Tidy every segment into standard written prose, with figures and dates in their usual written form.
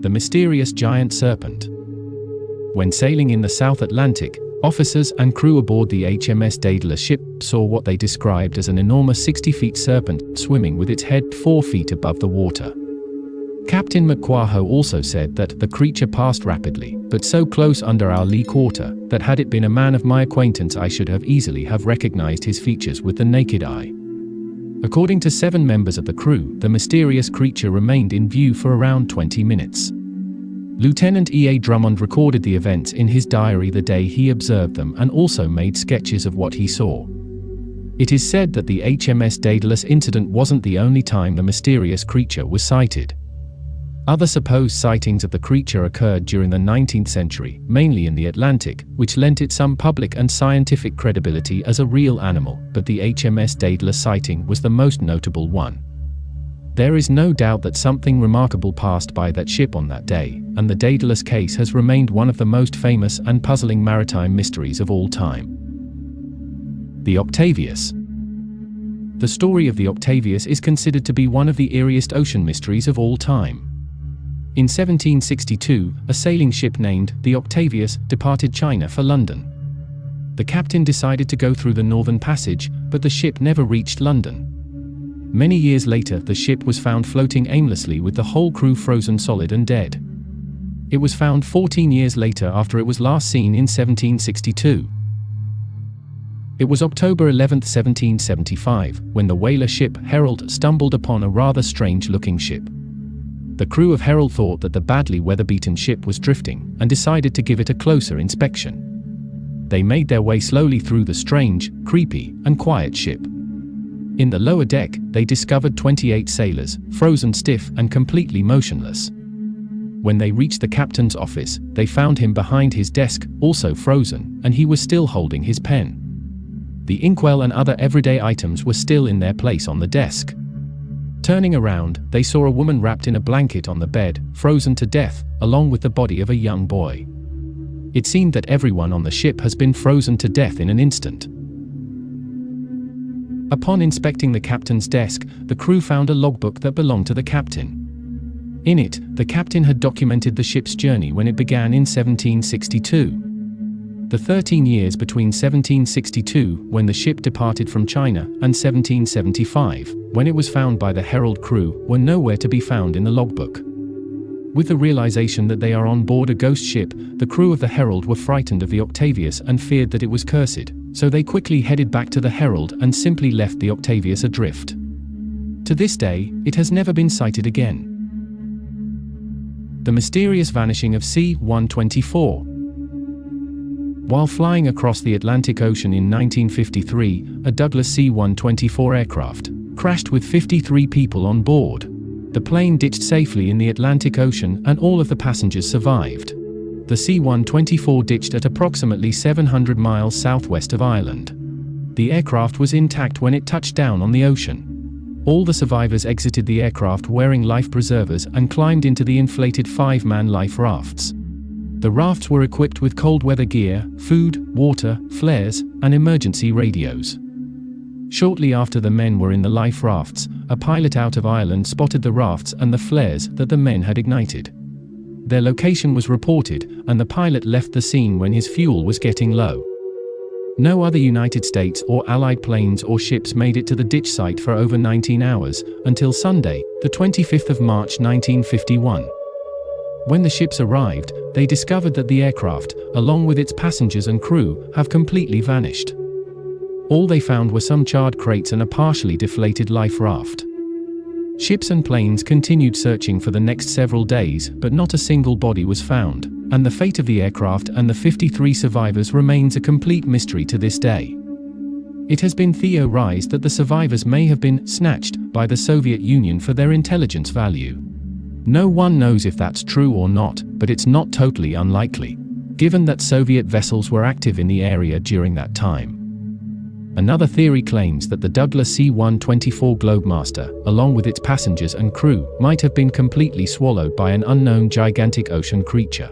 The mysterious giant serpent. When sailing in the South Atlantic, officers and crew aboard the HMS Daedalus ship saw what they described as an enormous 60-foot serpent swimming with its head 4 feet above the water. Captain McQuarho also said that the creature passed rapidly, but so close under our lee quarter, that had it been a man of my acquaintance I should have easily recognized his features with the naked eye. According to 7 members of the crew, the mysterious creature remained in view for around 20 minutes. Lieutenant E.A. Drummond recorded the events in his diary the day he observed them and also made sketches of what he saw. It is said that the HMS Daedalus incident wasn't the only time the mysterious creature was sighted. Other supposed sightings of the creature occurred during the 19th century, mainly in the Atlantic, which lent it some public and scientific credibility as a real animal, but the HMS Daedalus sighting was the most notable one. There is no doubt that something remarkable passed by that ship on that day, and the Daedalus case has remained one of the most famous and puzzling maritime mysteries of all time. The Octavius. The story of the Octavius is considered to be one of the eeriest ocean mysteries of all time. In 1762, a sailing ship named the Octavius departed China for London. The captain decided to go through the Northern Passage, but the ship never reached London. Many years later, the ship was found floating aimlessly with the whole crew frozen solid and dead. It was found 14 years later after it was last seen in 1762. It was October 11, 1775, when the whaler ship Herald stumbled upon a rather strange-looking ship. The crew of Herald thought that the badly weather-beaten ship was drifting, and decided to give it a closer inspection. They made their way slowly through the strange, creepy, and quiet ship. In the lower deck, they discovered 28 sailors, frozen stiff and completely motionless. When they reached the captain's office, they found him behind his desk, also frozen, and he was still holding his pen. The inkwell and other everyday items were still in their place on the desk. Turning around, they saw a woman wrapped in a blanket on the bed, frozen to death, along with the body of a young boy. It seemed that everyone on the ship has been frozen to death in an instant. Upon inspecting the captain's desk, the crew found a logbook that belonged to the captain. In it, the captain had documented the ship's journey when it began in 1762. The 13 years between 1762, when the ship departed from China, and 1775, when it was found by the Herald crew, were nowhere to be found in the logbook. With the realization that they are on board a ghost ship, the crew of the Herald were frightened of the Octavius and feared that it was cursed, so they quickly headed back to the Herald and simply left the Octavius adrift. To this day, it has never been sighted again. The mysterious vanishing of C-124. While flying across the Atlantic Ocean in 1953, a Douglas C-124 aircraft crashed with 53 people on board. The plane ditched safely in the Atlantic Ocean and all of the passengers survived. The C-124 ditched at approximately 700 miles southwest of Ireland. The aircraft was intact when it touched down on the ocean. All the survivors exited the aircraft wearing life preservers and climbed into the inflated 5-man life rafts. The rafts were equipped with cold weather gear, food, water, flares, and emergency radios. Shortly after the men were in the life rafts, a pilot out of Ireland spotted the rafts and the flares that the men had ignited. Their location was reported, and the pilot left the scene when his fuel was getting low. No other United States or Allied planes or ships made it to the ditch site for over 19 hours, until Sunday, the 25th of March 1951. When the ships arrived, they discovered that the aircraft, along with its passengers and crew, have completely vanished. All they found were some charred crates and a partially deflated life raft. Ships and planes continued searching for the next several days, but not a single body was found, and the fate of the aircraft and the 53 survivors remains a complete mystery to this day. It has been theorized that the survivors may have been snatched by the Soviet Union for their intelligence value. No one knows if that's true or not, but it's not totally unlikely, given that Soviet vessels were active in the area during that time. Another theory claims that the Douglas C-124 Globemaster, along with its passengers and crew, might have been completely swallowed by an unknown gigantic ocean creature.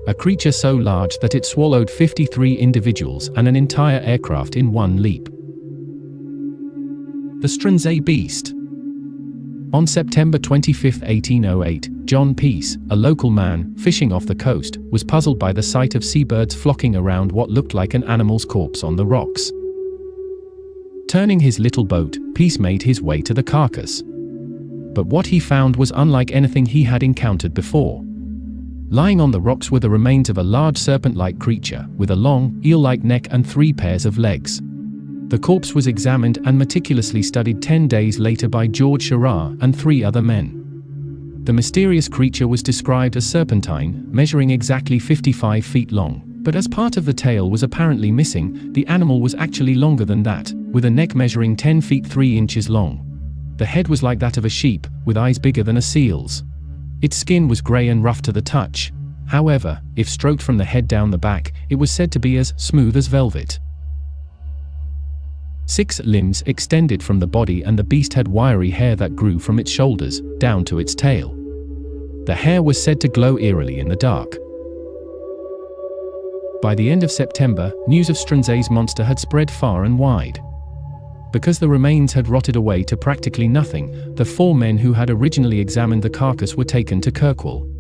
A creature so large that it swallowed 53 individuals and an entire aircraft in one leap. The Stronsay Beast. On September 25, 1808, John Peace, a local man, fishing off the coast, was puzzled by the sight of seabirds flocking around what looked like an animal's corpse on the rocks. Turning his little boat, Peace made his way to the carcass. But what he found was unlike anything he had encountered before. Lying on the rocks were the remains of a large serpent-like creature, with a long, eel-like neck and 3 pairs of legs. The corpse was examined and meticulously studied 10 days later by George Sherrar and 3 other men. The mysterious creature was described as serpentine, measuring exactly 55 feet long, but as part of the tail was apparently missing, the animal was actually longer than that, with a neck measuring 10 feet 3 inches long. The head was like that of a sheep, with eyes bigger than a seal's. Its skin was grey and rough to the touch. However, if stroked from the head down the back, it was said to be as smooth as velvet. 6 limbs extended from the body, and the beast had wiry hair that grew from its shoulders down to its tail. The hair was said to glow eerily in the dark. By the end of September, news of Stronsay's monster had spread far and wide. Because the remains had rotted away to practically nothing, the 4 men who had originally examined the carcass were taken to Kirkwall.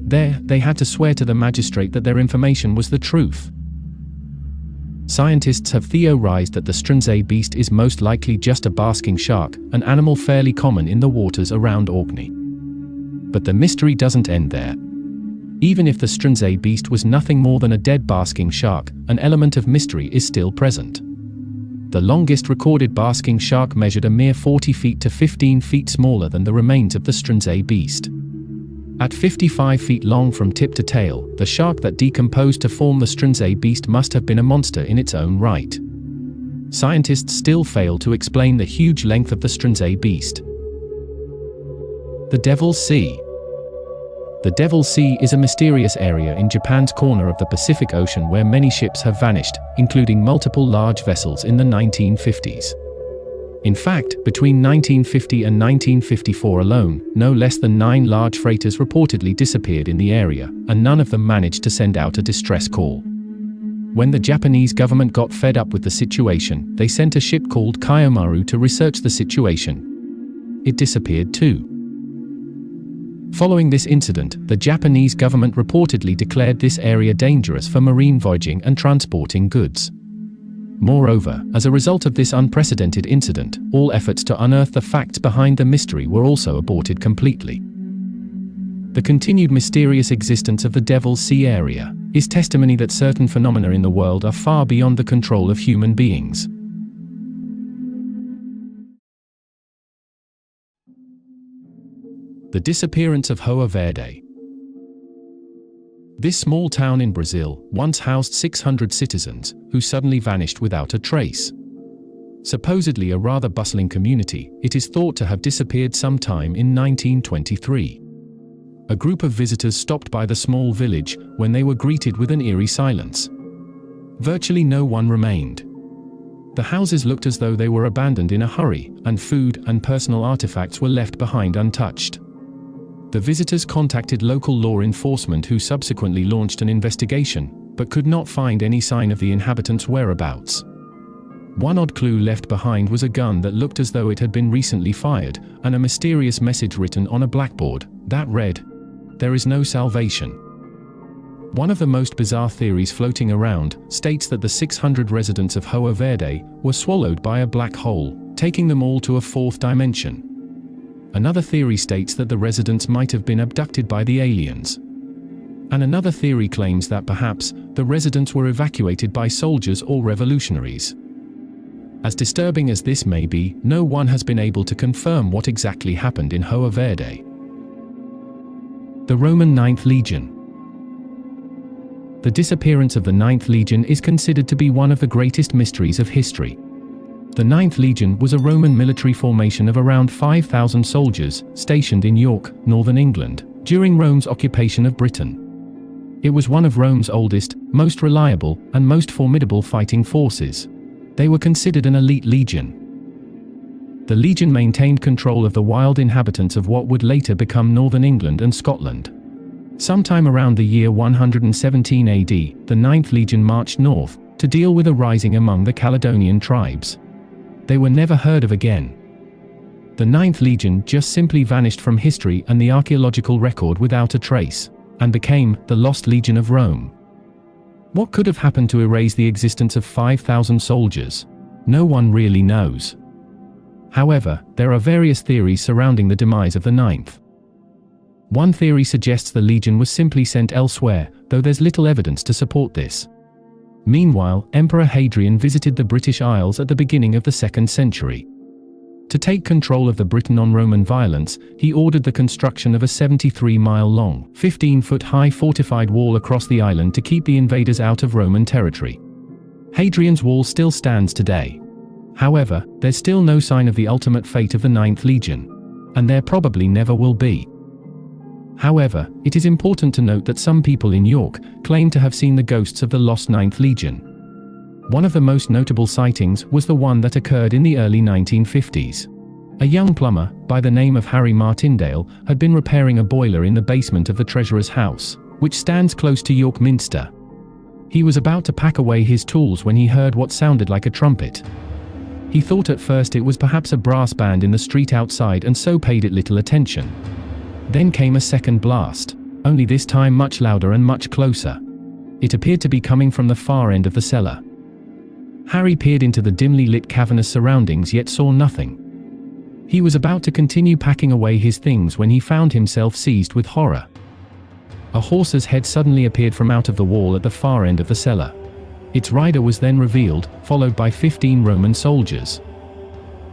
There, they had to swear to the magistrate that their information was the truth. Scientists have theorized that the Stronsay Beast is most likely just a basking shark, an animal fairly common in the waters around Orkney. But the mystery doesn't end there. Even if the Stronsay Beast was nothing more than a dead basking shark, an element of mystery is still present. The longest recorded basking shark measured a mere 40 feet to 15 feet smaller than the remains of the Stronsay Beast. At 55 feet long from tip to tail, the shark that decomposed to form the Stronsay Beast must have been a monster in its own right. Scientists still fail to explain the huge length of the Stronsay Beast. The Devil's Sea. The Devil's Sea is a mysterious area in Japan's corner of the Pacific Ocean where many ships have vanished, including multiple large vessels in the 1950s. In fact, between 1950 and 1954 alone, no less than 9 large freighters reportedly disappeared in the area, and none of them managed to send out a distress call. When the Japanese government got fed up with the situation, they sent a ship called Kiyomaru to research the situation. It disappeared too. Following this incident, the Japanese government reportedly declared this area dangerous for marine voyaging and transporting goods. Moreover, as a result of this unprecedented incident, all efforts to unearth the facts behind the mystery were also aborted completely. The continued mysterious existence of the Devil's Sea area is testimony that certain phenomena in the world are far beyond the control of human beings. The disappearance of Hoer Verde. This small town in Brazil once housed 600 citizens, who suddenly vanished without a trace. Supposedly a rather bustling community, it is thought to have disappeared sometime in 1923. A group of visitors stopped by the small village when they were greeted with an eerie silence. Virtually no one remained. The houses looked as though they were abandoned in a hurry, and food and personal artifacts were left behind untouched. The visitors contacted local law enforcement, who subsequently launched an investigation, but could not find any sign of the inhabitants' whereabouts. One odd clue left behind was a gun that looked as though it had been recently fired, and a mysterious message written on a blackboard that read, "There is no salvation." One of the most bizarre theories floating around states that the 600 residents of Hoer Verde were swallowed by a black hole, taking them all to a 4th dimension. Another theory states that the residents might have been abducted by the aliens. And another theory claims that perhaps the residents were evacuated by soldiers or revolutionaries. As disturbing as this may be, no one has been able to confirm what exactly happened in Hoer Verde. The Roman 9th Legion. The disappearance of the 9th Legion is considered to be one of the greatest mysteries of history. The 9th Legion was a Roman military formation of around 5,000 soldiers stationed in York, northern England, during Rome's occupation of Britain. It was one of Rome's oldest, most reliable, and most formidable fighting forces. They were considered an elite legion. The legion maintained control of the wild inhabitants of what would later become northern England and Scotland. Sometime around the year 117 AD, the 9th Legion marched north to deal with a rising among the Caledonian tribes. They were never heard of again. The 9th Legion just simply vanished from history and the archaeological record without a trace, and became the Lost Legion of Rome. What could have happened to erase the existence of 5,000 soldiers? No one really knows. However, there are various theories surrounding the demise of the 9th. One theory suggests the Legion was simply sent elsewhere, though there's little evidence to support this. Meanwhile, Emperor Hadrian visited the British Isles at the beginning of the 2nd century. To take control of the Britain-on-Roman violence, he ordered the construction of a 73-mile-long, 15-foot-high fortified wall across the island to keep the invaders out of Roman territory. Hadrian's wall still stands today. However, there's still no sign of the ultimate fate of the 9th Legion, and there probably never will be. However, it is important to note that some people in York claim to have seen the ghosts of the lost 9th Legion. One of the most notable sightings was the one that occurred in the early 1950s. A young plumber, by the name of Harry Martindale, had been repairing a boiler in the basement of the Treasurer's house, which stands close to York Minster. He was about to pack away his tools when he heard what sounded like a trumpet. He thought at first it was perhaps a brass band in the street outside and so paid it little attention. Then came a second blast, only this time much louder and much closer. It appeared to be coming from the far end of the cellar. Harry peered into the dimly lit cavernous surroundings yet saw nothing. He was about to continue packing away his things when he found himself seized with horror. A horse's head suddenly appeared from out of the wall at the far end of the cellar. Its rider was then revealed, followed by 15 Roman soldiers.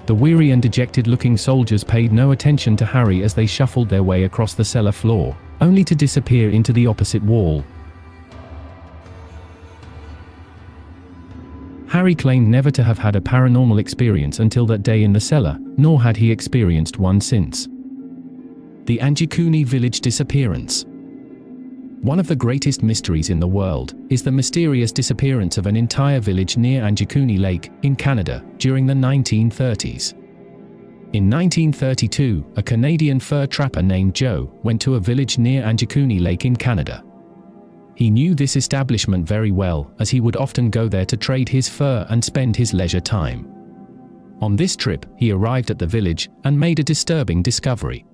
The weary and dejected-looking soldiers paid no attention to Harry as they shuffled their way across the cellar floor, only to disappear into the opposite wall. Harry claimed never to have had a paranormal experience until that day in the cellar, nor had he experienced one since. The Anjikuni village disappearance. One of the greatest mysteries in the world is the mysterious disappearance of an entire village near Anjikuni Lake, in Canada, during the 1930s. In 1932, a Canadian fur trapper named Joe went to a village near Anjikuni Lake in Canada. He knew this establishment very well, as he would often go there to trade his fur and spend his leisure time. On this trip, he arrived at the village and made a disturbing discovery.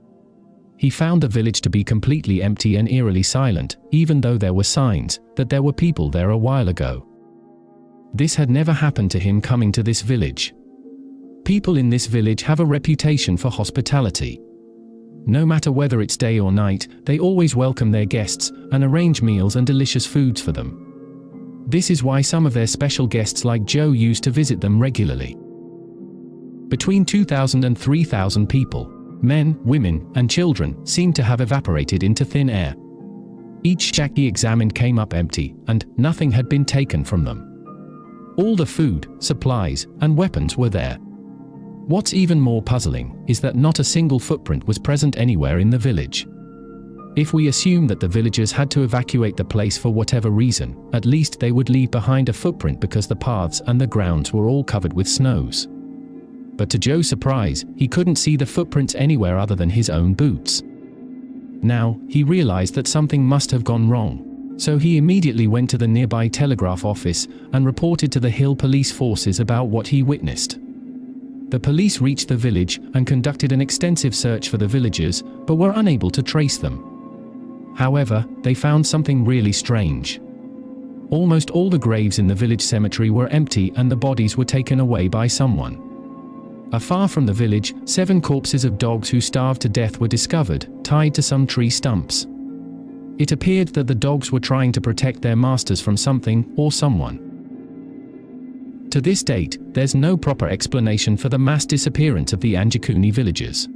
He found the village to be completely empty and eerily silent, even though there were signs that there were people there a while ago. This had never happened to him coming to this village. People in this village have a reputation for hospitality. No matter whether it's day or night, they always welcome their guests and arrange meals and delicious foods for them. This is why some of their special guests like Joe used to visit them regularly. Between 2,000 and 3,000 people, men, women, and children, seemed to have evaporated into thin air. Each shack he examined came up empty, and nothing had been taken from them. All the food, supplies, and weapons were there. What's even more puzzling is that not a single footprint was present anywhere in the village. If we assume that the villagers had to evacuate the place for whatever reason, at least they would leave behind a footprint because the paths and the grounds were all covered with snows. But to Joe's surprise, he couldn't see the footprints anywhere other than his own boots. Now, he realized that something must have gone wrong, so he immediately went to the nearby telegraph office and reported to the Hill police forces about what he witnessed. The police reached the village and conducted an extensive search for the villagers, but were unable to trace them. However, they found something really strange. Almost all the graves in the village cemetery were empty and the bodies were taken away by someone. Afar from the village, 7 corpses of dogs who starved to death were discovered, tied to some tree stumps. It appeared that the dogs were trying to protect their masters from something or someone. To this date, there's no proper explanation for the mass disappearance of the Anjikuni villagers.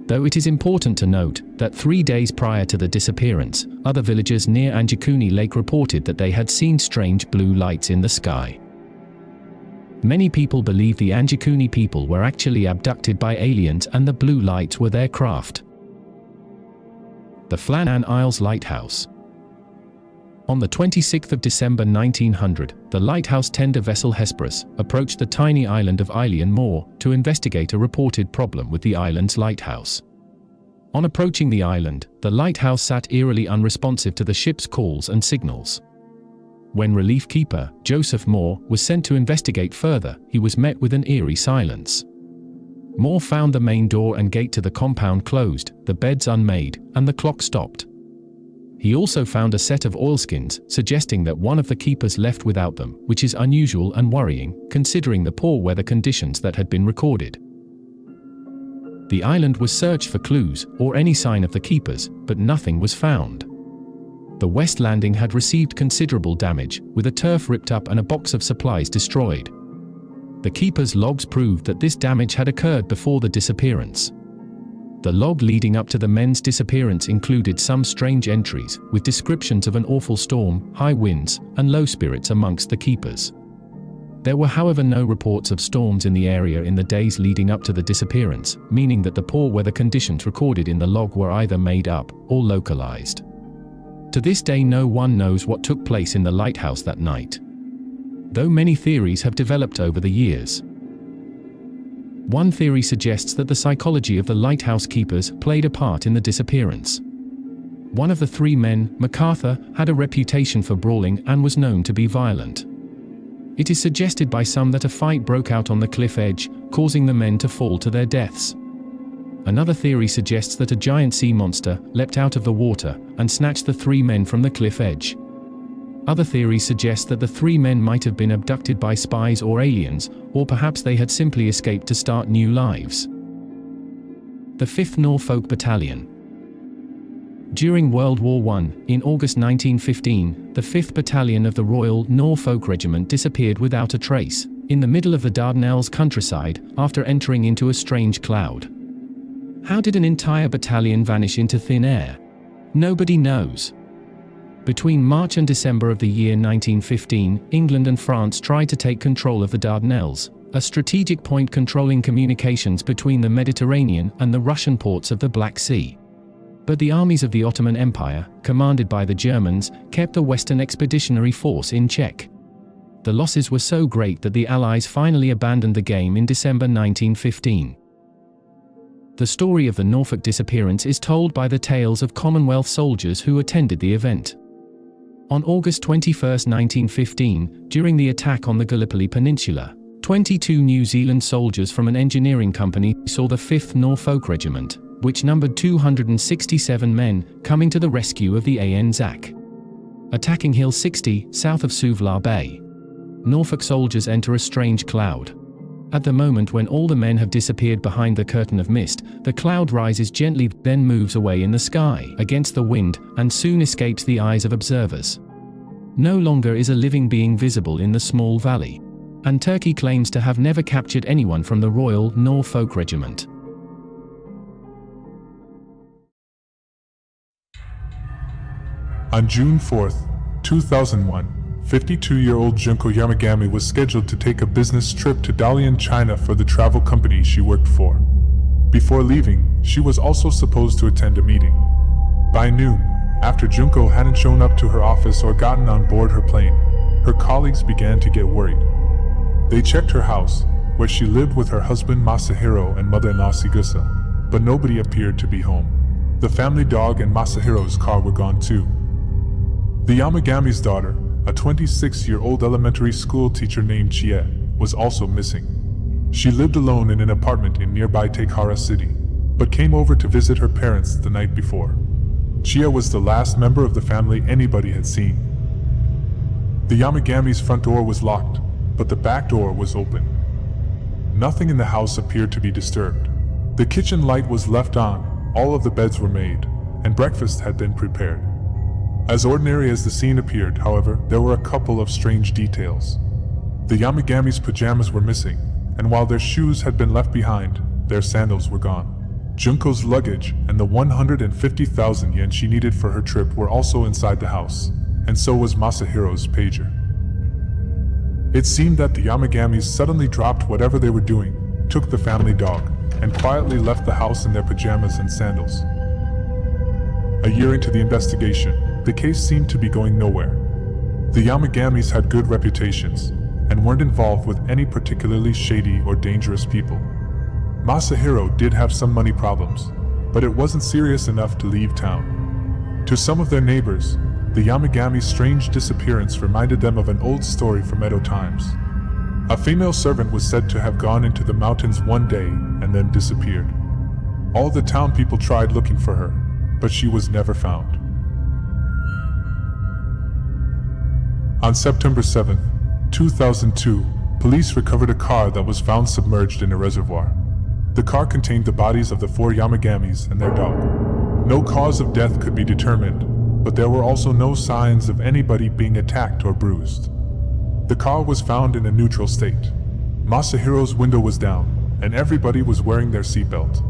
Though it is important to note that 3 days prior to the disappearance, other villagers near Anjikuni Lake reported that they had seen strange blue lights in the sky. Many people believe the Anjikuni people were actually abducted by aliens and the blue lights were their craft. The Flannan Isles Lighthouse. On the 26th of December 1900, the lighthouse tender vessel Hesperus approached the tiny island of Eilean Moor to investigate a reported problem with the island's lighthouse. On approaching the island, the lighthouse sat eerily unresponsive to the ship's calls and signals. When relief keeper Joseph Moore was sent to investigate further, he was met with an eerie silence. Moore found the main door and gate to the compound closed, the beds unmade, and the clock stopped. He also found a set of oilskins, suggesting that one of the keepers left without them, which is unusual and worrying, considering the poor weather conditions that had been recorded. The island was searched for clues, or any sign of the keepers, but nothing was found. The west landing had received considerable damage, with a turf ripped up and a box of supplies destroyed. The keeper's logs proved that this damage had occurred before the disappearance. The log leading up to the men's disappearance included some strange entries, with descriptions of an awful storm, high winds, and low spirits amongst the keepers. There were however no reports of storms in the area in the days leading up to the disappearance, meaning that the poor weather conditions recorded in the log were either made up or localized. To this day no one knows what took place in the lighthouse that night, though many theories have developed over the years. One theory suggests that the psychology of the lighthouse keepers played a part in the disappearance. One of the three men, MacArthur, had a reputation for brawling and was known to be violent. It is suggested by some that a fight broke out on the cliff edge, causing the men to fall to their deaths. Another theory suggests that a giant sea monster leapt out of the water and snatched the three men from the cliff edge. Other theories suggest that the three men might have been abducted by spies or aliens, or perhaps they had simply escaped to start new lives. The 5th Norfolk Battalion. During World War I, in August 1915, the 5th Battalion of the Royal Norfolk Regiment disappeared without a trace, in the middle of the Dardanelles countryside, after entering into a strange cloud. How did an entire battalion vanish into thin air? Nobody knows. Between March and December of the year 1915, England and France tried to take control of the Dardanelles, a strategic point controlling communications between the Mediterranean and the Russian ports of the Black Sea. But the armies of the Ottoman Empire, commanded by the Germans, kept the Western Expeditionary Force in check. The losses were so great that the Allies finally abandoned the game in December 1915. The story of the Norfolk disappearance is told by the tales of Commonwealth soldiers who attended the event. On August 21, 1915, during the attack on the Gallipoli Peninsula, 22 New Zealand soldiers from an engineering company saw the 5th Norfolk Regiment, which numbered 267 men, coming to the rescue of the Anzac. Attacking Hill 60, south of Suvla Bay. Norfolk soldiers enter a strange cloud. At the moment when all the men have disappeared behind the curtain of mist, the cloud rises gently, then moves away in the sky, against the wind, and soon escapes the eyes of observers. No longer is a living being visible in the small valley. And Turkey claims to have never captured anyone from the Royal Norfolk Regiment. On June 4, 2001, 52-year-old Junko Yamagami was scheduled to take a business trip to Dalian, China for the travel company she worked for. Before leaving, she was also supposed to attend a meeting. By noon, after Junko hadn't shown up to her office or gotten on board her plane, her colleagues began to get worried. They checked her house, where she lived with her husband Masahiro and mother-in-law Sigusa, but nobody appeared to be home. The family dog and Masahiro's car were gone too. The Yamagami's daughter, a 26-year-old elementary school teacher named Chie, was also missing. She lived alone in an apartment in nearby Takara City, but came over to visit her parents the night before. Chie was the last member of the family anybody had seen. The Yamagami's front door was locked, but the back door was open. Nothing in the house appeared to be disturbed. The kitchen light was left on, all of the beds were made, and breakfast had been prepared. As ordinary as the scene appeared, however, there were a couple of strange details. The Yamagami's pajamas were missing, and while their shoes had been left behind, their sandals were gone. Junko's luggage and the 150,000 yen she needed for her trip were also inside the house, and so was Masahiro's pager. It seemed that the Yamagamis suddenly dropped whatever they were doing, took the family dog, and quietly left the house in their pajamas and sandals. A year into the investigation, the case seemed to be going nowhere. The Yamagamis had good reputations, and weren't involved with any particularly shady or dangerous people. Masahiro did have some money problems, but it wasn't serious enough to leave town. To some of their neighbors, the Yamagami's strange disappearance reminded them of an old story from Edo times. A female servant was said to have gone into the mountains one day and then disappeared. All the town people tried looking for her, but she was never found. On September 7, 2002, police recovered a car that was found submerged in a reservoir. The car contained the bodies of the 4 Yamagamis and their dog. No cause of death could be determined, but there were also no signs of anybody being attacked or bruised. The car was found in a neutral state. Masahiro's window was down, and everybody was wearing their seatbelt.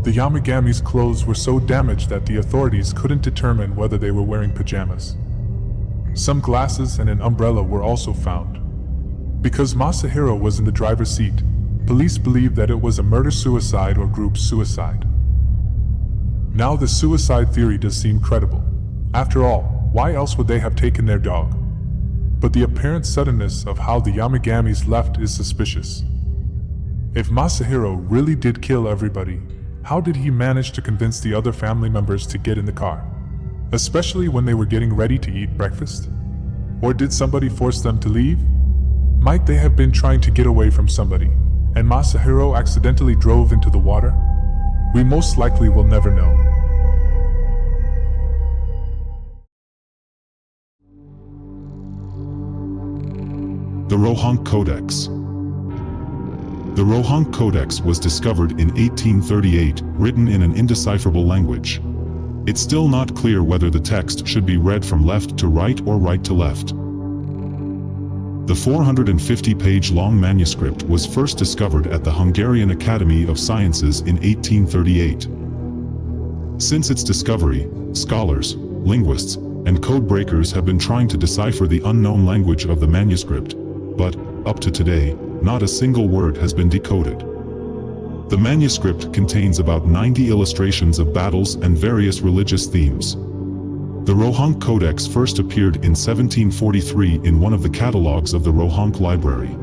The Yamagami's clothes were so damaged that the authorities couldn't determine whether they were wearing pajamas. Some glasses and an umbrella were also found. Because Masahiro was in the driver's seat, police believed that it was a murder-suicide or group suicide. Now the suicide theory does seem credible. After all, why else would they have taken their dog? But the apparent suddenness of how the Yamagamis left is suspicious. If Masahiro really did kill everybody, how did he manage to convince the other family members to get in the car? Especially when they were getting ready to eat breakfast? Or did somebody force them to leave? Might they have been trying to get away from somebody, and Masahiro accidentally drove into the water? We most likely will never know. The Rohank Codex. The Rohank Codex was discovered in 1838, written in an indecipherable language. It's still not clear whether the text should be read from left to right or right to left. The 450-page-long manuscript was first discovered at the Hungarian Academy of Sciences in 1838. Since its discovery, scholars, linguists, and code breakers have been trying to decipher the unknown language of the manuscript, but, up to today, not a single word has been decoded. The manuscript contains about 90 illustrations of battles and various religious themes. The Rohank Codex first appeared in 1743 in one of the catalogues of the Rohank Library.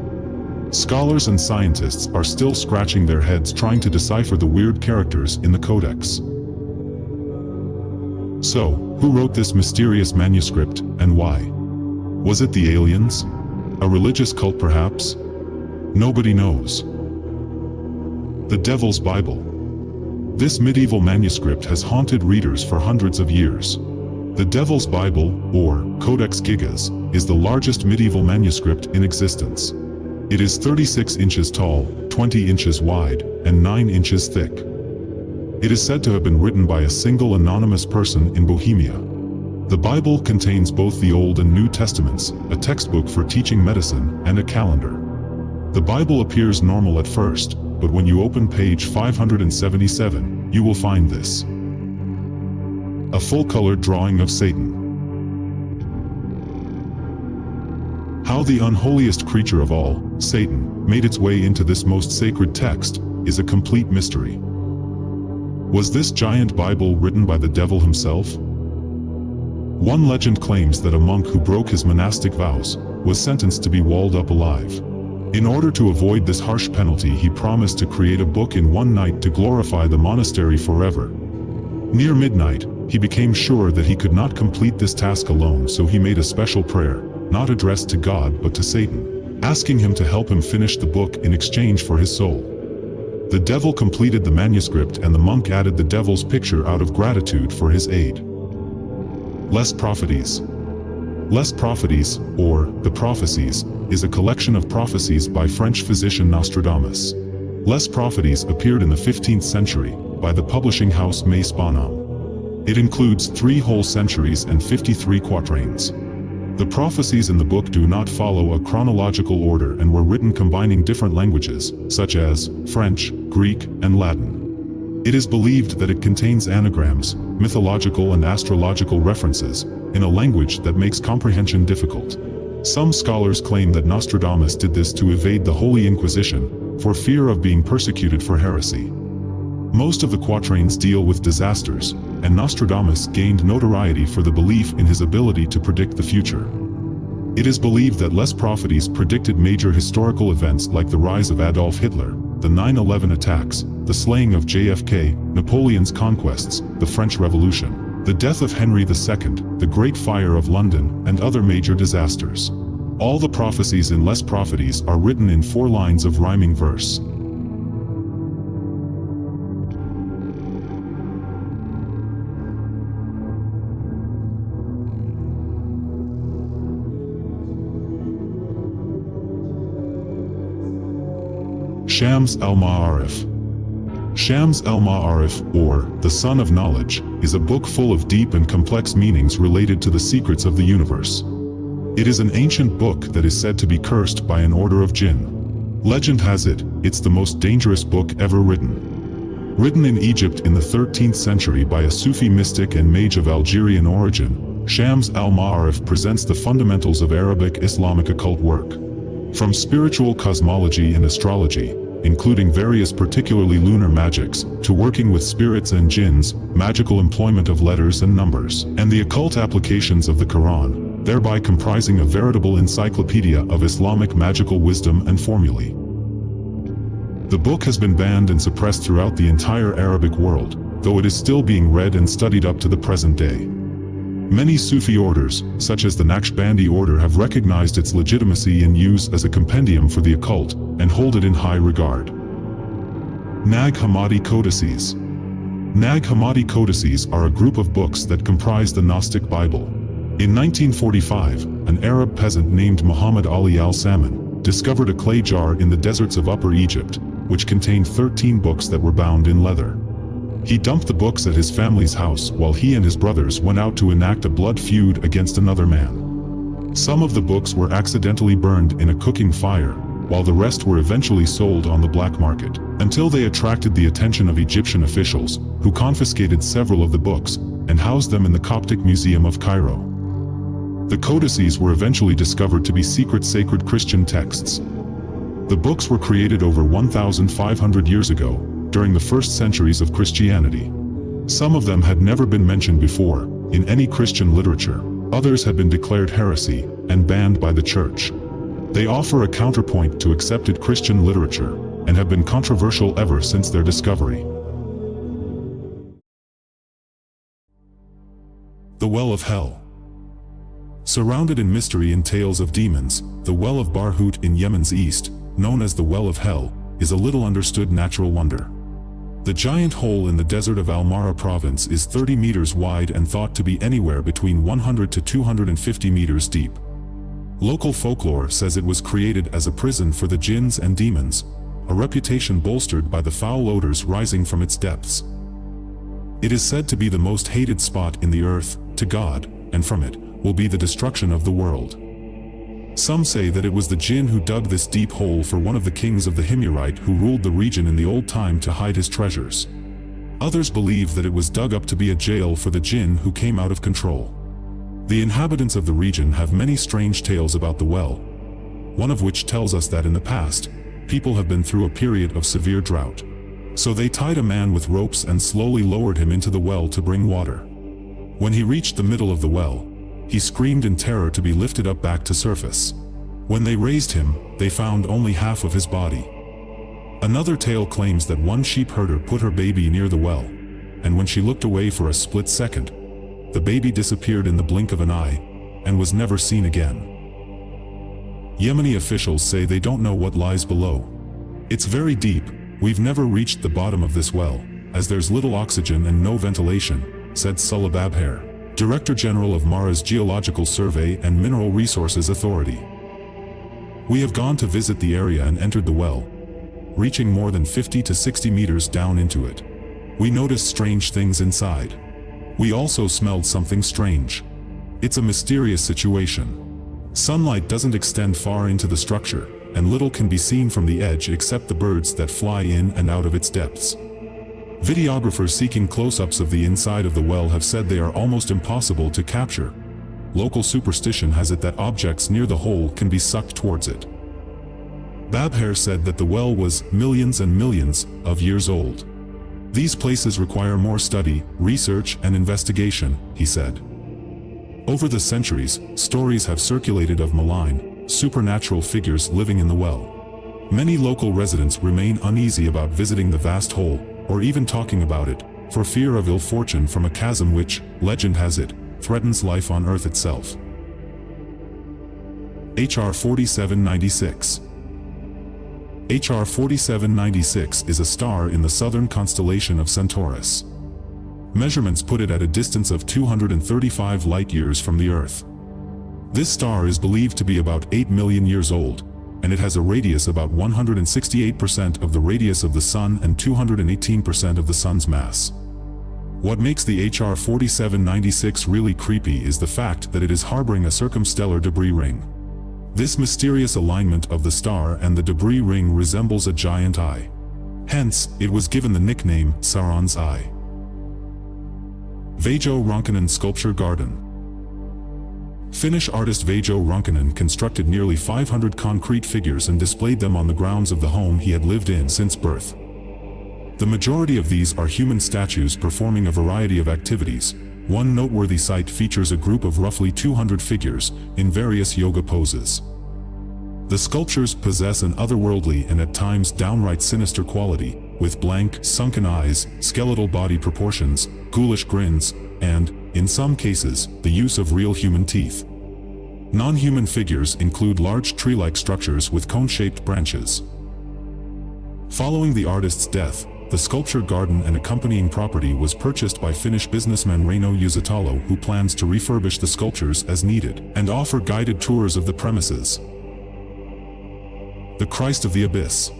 Scholars and scientists are still scratching their heads trying to decipher the weird characters in the codex. So, who wrote this mysterious manuscript, and why? Was it the aliens? A religious cult perhaps? Nobody knows. The Devil's Bible. This medieval manuscript has haunted readers for hundreds of years. The Devil's Bible, or Codex Gigas, is the largest medieval manuscript in existence. It is 36 inches tall, 20 inches wide, and 9 inches thick. It is said to have been written by a single anonymous person in Bohemia. The Bible contains both the Old and New Testaments, a textbook for teaching medicine, and a calendar. The Bible appears normal at first, but when you open page 577, you will find this. A full-color drawing of Satan. How the unholiest creature of all, Satan, made its way into this most sacred text, is a complete mystery. Was this giant Bible written by the devil himself? One legend claims that a monk who broke his monastic vows was sentenced to be walled up alive. In order to avoid this harsh penalty, he promised to create a book in one night to glorify the monastery forever. Near midnight, he became sure that he could not complete this task alone, so he made a special prayer, not addressed to God but to Satan, asking him to help him finish the book in exchange for his soul. The devil completed the manuscript, and the monk added the devil's picture out of gratitude for his aid. Les Prophéties. Les Prophéties, or The Prophecies, is a collection of prophecies by French physician Nostradamus. Les Prophéties appeared in the 15th century, by the publishing house Mace Bonhomme. It includes 3 whole centuries and 53 quatrains. The prophecies in the book do not follow a chronological order and were written combining different languages, such as French, Greek, and Latin. It is believed that it contains anagrams, mythological and astrological references, in a language that makes comprehension difficult. Some scholars claim that Nostradamus did this to evade the Holy Inquisition, for fear of being persecuted for heresy. Most of the quatrains deal with disasters, and Nostradamus gained notoriety for the belief in his ability to predict the future. It is believed that Les Prophéties predicted major historical events like the rise of Adolf Hitler, the 9/11 attacks, the slaying of JFK, Napoleon's conquests, the French Revolution, the death of Henry II, the Great Fire of London, and other major disasters. All the prophecies and less prophecies are written in 4 lines of rhyming verse. Shams al-Ma'arif. Shams al-Ma'arif, or The Son of Knowledge, is a book full of deep and complex meanings related to the secrets of the universe. It is an ancient book that is said to be cursed by an order of jinn. Legend has it, it's the most dangerous book ever written. Written in Egypt in the 13th century by a Sufi mystic and mage of Algerian origin, Shams al-Ma'arif presents the fundamentals of Arabic Islamic occult work. From spiritual cosmology and astrology, including various particularly lunar magics, to working with spirits and jinns, magical employment of letters and numbers, and the occult applications of the Quran, thereby comprising a veritable encyclopedia of Islamic magical wisdom and formulae. The book has been banned and suppressed throughout the entire Arabic world, though it is still being read and studied up to the present day. Many Sufi orders, such as the Naqshbandi order, have recognized its legitimacy and use as a compendium for the occult, and hold it in high regard. Nag Hammadi Codices. Nag Hammadi Codices are a group of books that comprise the Gnostic Bible. In 1945, an Arab peasant named Muhammad Ali al-Saman discovered a clay jar in the deserts of Upper Egypt, which contained 13 books that were bound in leather. He dumped the books at his family's house while he and his brothers went out to enact a blood feud against another man. Some of the books were accidentally burned in a cooking fire, while the rest were eventually sold on the black market, until they attracted the attention of Egyptian officials, who confiscated several of the books and housed them in the Coptic Museum of Cairo. The codices were eventually discovered to be secret sacred Christian texts. The books were created over 1,500 years ago, during the first centuries of Christianity. Some of them had never been mentioned before in any Christian literature, others had been declared heresy and banned by the Church. They offer a counterpoint to accepted Christian literature, and have been controversial ever since their discovery. The Well of Hell. Surrounded in mystery and tales of demons, the Well of Barhut in Yemen's east, known as the Well of Hell, is a little understood natural wonder. The giant hole in the desert of Al-Mara province is 30 meters wide and thought to be anywhere between 100 to 250 meters deep. Local folklore says it was created as a prison for the jinns and demons, a reputation bolstered by the foul odors rising from its depths. It is said to be the most hated spot in the earth to God, and from it will be the destruction of the world. Some say that it was the jinn who dug this deep hole for one of the kings of the Himyarite who ruled the region in the old time to hide his treasures. Others believe that it was dug up to be a jail for the jinn who came out of control. The inhabitants of the region have many strange tales about the well, one of which tells us that in the past, people have been through a period of severe drought. So they tied a man with ropes and slowly lowered him into the well to bring water. When he reached the middle of the well, he screamed in terror to be lifted up back to surface. When they raised him, they found only half of his body. Another tale claims that one sheep herder put her baby near the well, and when she looked away for a split second, the baby disappeared in the blink of an eye, and was never seen again. Yemeni officials say they don't know what lies below. It's very deep, we've never reached the bottom of this well, as there's little oxygen and no ventilation, said Sullah Babher, Director General of Mara's Geological Survey and Mineral Resources Authority. We have gone to visit the area and entered the well, reaching more than 50 to 60 meters down into it. We noticed strange things inside. We also smelled something strange. It's a mysterious situation. Sunlight doesn't extend far into the structure, and little can be seen from the edge except the birds that fly in and out of its depths. Videographers seeking close-ups of the inside of the well have said they are almost impossible to capture. Local superstition has it that objects near the hole can be sucked towards it. Babher said that the well was millions and millions of years old. These places require more study, research, and investigation, he said. Over the centuries, stories have circulated of malign, supernatural figures living in the well. Many local residents remain uneasy about visiting the vast hole, or even talking about it, for fear of ill fortune from a chasm which, legend has it, threatens life on Earth itself. HR 4796. HR 4796 is a star in the southern constellation of Centaurus. Measurements put it at a distance of 235 light-years from the Earth. This star is believed to be about 8 million years old, and it has a radius about 168% of the radius of the Sun and 218% of the Sun's mass. What makes the HR 4796 really creepy is the fact that it is harboring a circumstellar debris ring. This mysterious alignment of the star and the debris ring resembles a giant eye. Hence, it was given the nickname Sauron's Eye. Veijo Ronkainen Sculpture Garden. Finnish artist Veijo Ronkainen constructed nearly 500 concrete figures and displayed them on the grounds of the home he had lived in since birth. The majority of these are human statues performing a variety of activities. One noteworthy site features a group of roughly 200 figures in various yoga poses. The sculptures possess an otherworldly and at times downright sinister quality, with blank, sunken eyes, skeletal body proportions, ghoulish grins, and, in some cases, the use of real human teeth. Non-human figures include large tree-like structures with cone-shaped branches. Following the artist's death, the sculpture garden and accompanying property was purchased by Finnish businessman Reino Uusitalo, who plans to refurbish the sculptures as needed and offer guided tours of the premises. The Christ of the Abyss.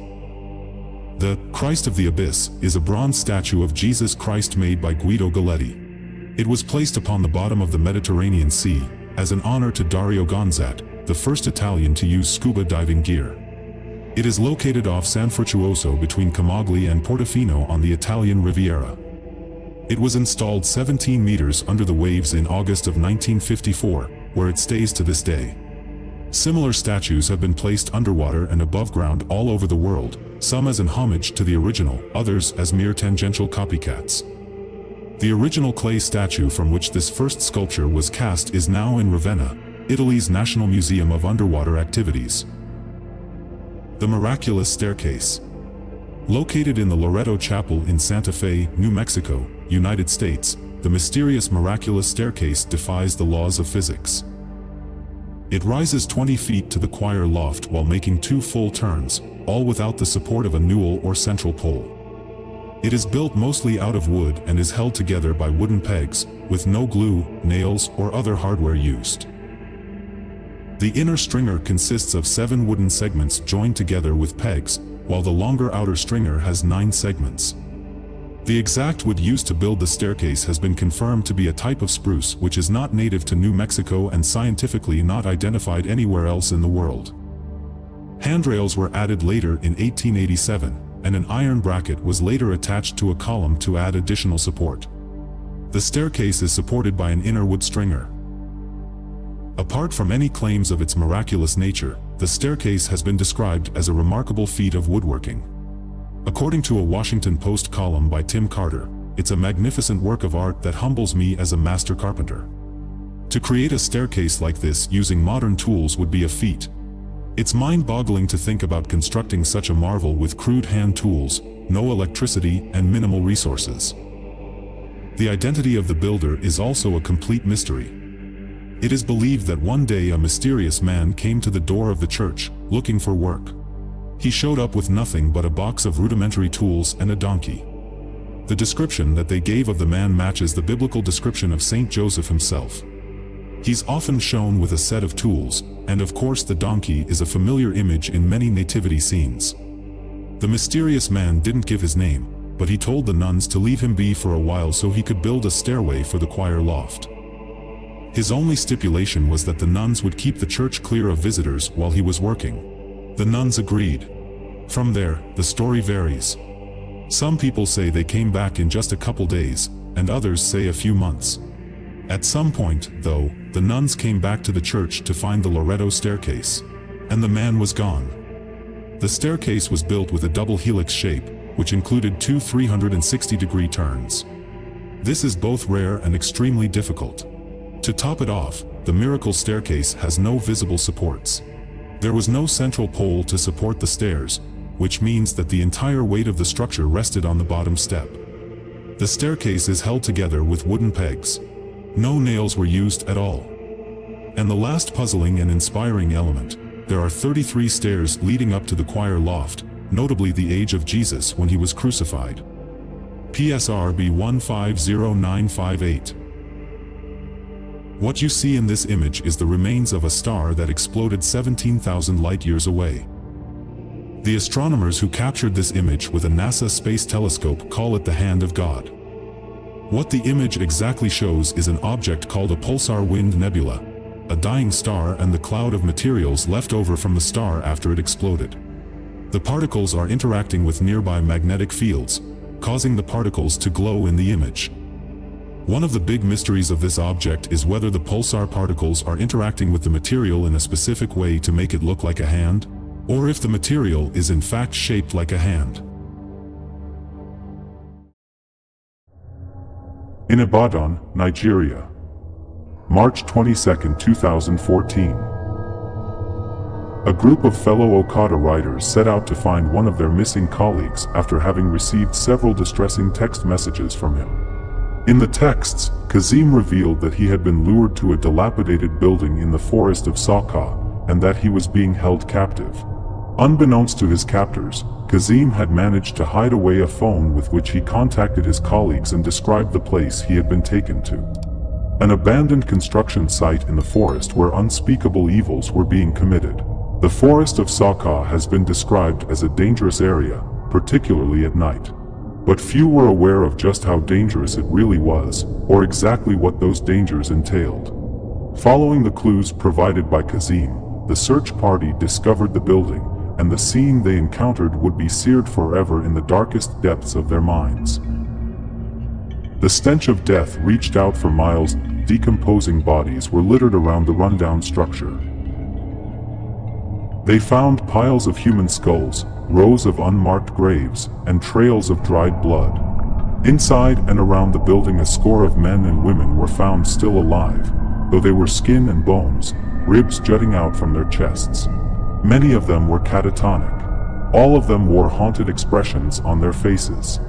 The Christ of the Abyss is a bronze statue of Jesus Christ made by Guido Galletti. It was placed upon the bottom of the Mediterranean Sea as an honor to Dario Gonzat, the first Italian to use scuba diving gear. It is located off San Frutuoso between Camogli and Portofino on the Italian Riviera. It was installed 17 meters under the waves in August of 1954, where it stays to this day. Similar statues have been placed underwater and above ground all over the world, some as an homage to the original, others as mere tangential copycats. The original clay statue from which this first sculpture was cast is now in Ravenna, Italy's National Museum of Underwater Activities. The Miraculous Staircase. Located in the Loreto Chapel in Santa Fe, New Mexico, United States, the mysterious miraculous staircase defies the laws of physics. It rises 20 feet to the choir loft while making 2 full turns, all without the support of a newel or central pole. It is built mostly out of wood and is held together by wooden pegs, with no glue, nails, or other hardware used. The inner stringer consists of 7 wooden segments joined together with pegs, while the longer outer stringer has 9 segments. The exact wood used to build the staircase has been confirmed to be a type of spruce which is not native to New Mexico and scientifically not identified anywhere else in the world. Handrails were added later in 1887, and an iron bracket was later attached to a column to add additional support. The staircase is supported by an inner wood stringer. Apart from any claims of its miraculous nature, the staircase has been described as a remarkable feat of woodworking. According to a Washington Post column by Tim Carter, it's a magnificent work of art that humbles me as a master carpenter. To create a staircase like this using modern tools would be a feat. It's mind-boggling to think about constructing such a marvel with crude hand tools, no electricity, and minimal resources. The identity of the builder is also a complete mystery. It is believed that one day a mysterious man came to the door of the church, looking for work. He showed up with nothing but a box of rudimentary tools and a donkey. The description that they gave of the man matches the biblical description of Saint Joseph himself. He's often shown with a set of tools, and of course the donkey is a familiar image in many nativity scenes. The mysterious man didn't give his name, but he told the nuns to leave him be for a while so he could build a stairway for the choir loft. His only stipulation was that the nuns would keep the church clear of visitors while he was working. The nuns agreed. From there, the story varies. Some people say they came back in just a couple days, and others say a few months. At some point, though, the nuns came back to the church to find the Loreto staircase. And the man was gone. The staircase was built with a double helix shape, which included 2 360-degree turns. This is both rare and extremely difficult. To top it off, the miracle staircase has no visible supports. There was no central pole to support the stairs, which means that the entire weight of the structure rested on the bottom step. The staircase is held together with wooden pegs. No nails were used at all. And the last puzzling and inspiring element, there are 33 stairs leading up to the choir loft, notably the age of Jesus when he was crucified. PSRB 150958. What you see in this image is the remains of a star that exploded 17,000 light-years away. The astronomers who captured this image with a NASA space telescope call it the Hand of God. What the image exactly shows is an object called a pulsar wind nebula, a dying star and the cloud of materials left over from the star after it exploded. The particles are interacting with nearby magnetic fields, causing the particles to glow in the image. One of the big mysteries of this object is whether the pulsar particles are interacting with the material in a specific way to make it look like a hand, or if the material is in fact shaped like a hand. In Ibadan, Nigeria. March 22, 2014. A group of fellow Okada riders set out to find one of their missing colleagues after having received several distressing text messages from him. In the texts, Kazim revealed that he had been lured to a dilapidated building in the forest of Saka, and that he was being held captive. Unbeknownst to his captors, Kazim had managed to hide away a phone with which he contacted his colleagues and described the place he had been taken to. An abandoned construction site in the forest where unspeakable evils were being committed. The forest of Saka has been described as a dangerous area, particularly at night. But few were aware of just how dangerous it really was, or exactly what those dangers entailed. Following the clues provided by Kazim, the search party discovered the building, and the scene they encountered would be seared forever in the darkest depths of their minds. The stench of death reached out for miles. Decomposing bodies were littered around the rundown structure. They found piles of human skulls, rows of unmarked graves, and trails of dried blood. Inside and around the building a score of men and women were found still alive, though they were skin and bones, ribs jutting out from their chests. Many of them were catatonic. All of them wore haunted expressions on their faces.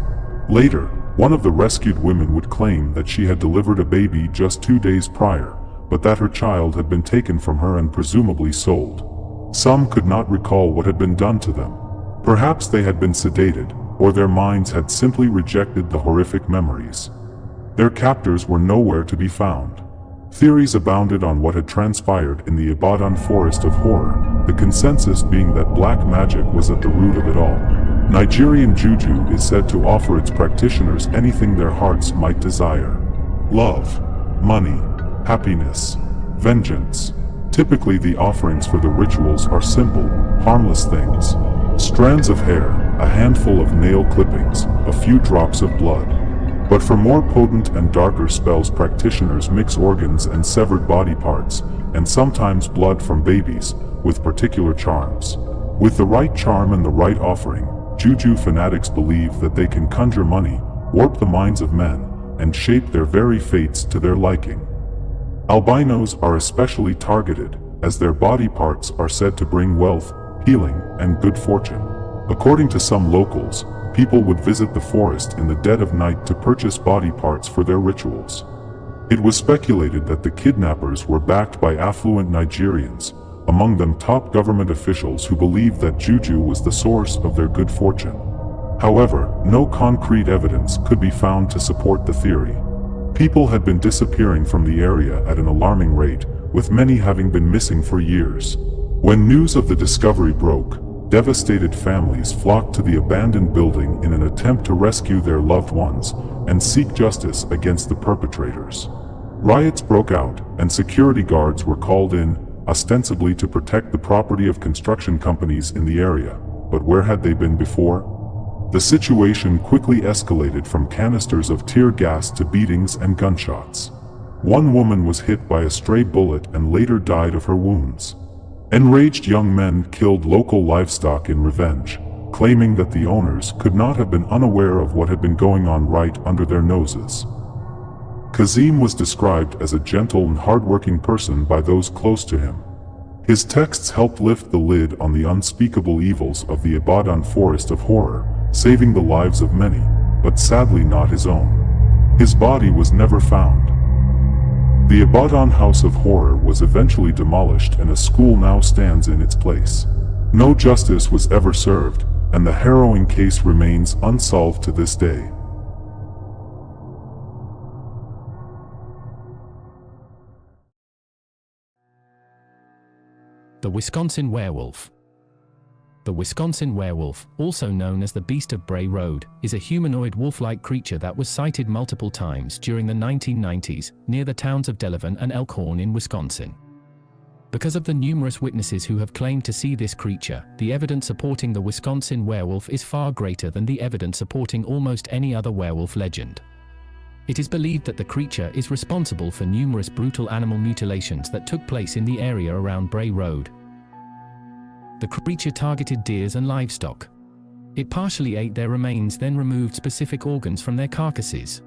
Later, one of the rescued women would claim that she had delivered a baby just 2 days prior, but that her child had been taken from her and presumably sold. Some could not recall what had been done to them. Perhaps they had been sedated, or their minds had simply rejected the horrific memories. Their captors were nowhere to be found. Theories abounded on what had transpired in the Ibadan forest of horror, the consensus being that black magic was at the root of it all. Nigerian juju is said to offer its practitioners anything their hearts might desire. Love, money, happiness, vengeance. Typically the offerings for the rituals are simple, harmless things. Strands of hair, a handful of nail clippings, a few drops of blood. But for more potent and darker spells practitioners mix organs and severed body parts, and sometimes blood from babies, with particular charms. With the right charm and the right offering, juju fanatics believe that they can conjure money, warp the minds of men, and shape their very fates to their liking. Albinos are especially targeted, as their body parts are said to bring wealth, healing, and good fortune. According to some locals, people would visit the forest in the dead of night to purchase body parts for their rituals. It was speculated that the kidnappers were backed by affluent Nigerians, among them top government officials who believed that juju was the source of their good fortune. However, no concrete evidence could be found to support the theory. People had been disappearing from the area at an alarming rate, with many having been missing for years. When news of the discovery broke, devastated families flocked to the abandoned building in an attempt to rescue their loved ones and seek justice against the perpetrators. Riots broke out, and security guards were called in, ostensibly to protect the property of construction companies in the area. But where had they been before? The situation quickly escalated from canisters of tear gas to beatings and gunshots. One woman was hit by a stray bullet and later died of her wounds. Enraged young men killed local livestock in revenge, claiming that the owners could not have been unaware of what had been going on right under their noses. Kazim was described as a gentle and hardworking person by those close to him. His texts helped lift the lid on the unspeakable evils of the Ibadan forest of horror, saving the lives of many, but sadly not his own. His body was never found. The Abadan House of Horror was eventually demolished and a school now stands in its place. No justice was ever served, and the harrowing case remains unsolved to this day. The Wisconsin Werewolf. The Wisconsin werewolf, also known as the Beast of Bray Road, is a humanoid wolf-like creature that was sighted multiple times during the 1990s near the towns of Delavan and Elkhorn in Wisconsin. Because of the numerous witnesses who have claimed to see this creature, the evidence supporting the Wisconsin werewolf is far greater than the evidence supporting almost any other werewolf legend. It is believed that the creature is responsible for numerous brutal animal mutilations that took place in the area around Bray Road. The creature targeted deers and livestock. It partially ate their remains, then removed specific organs from their carcasses.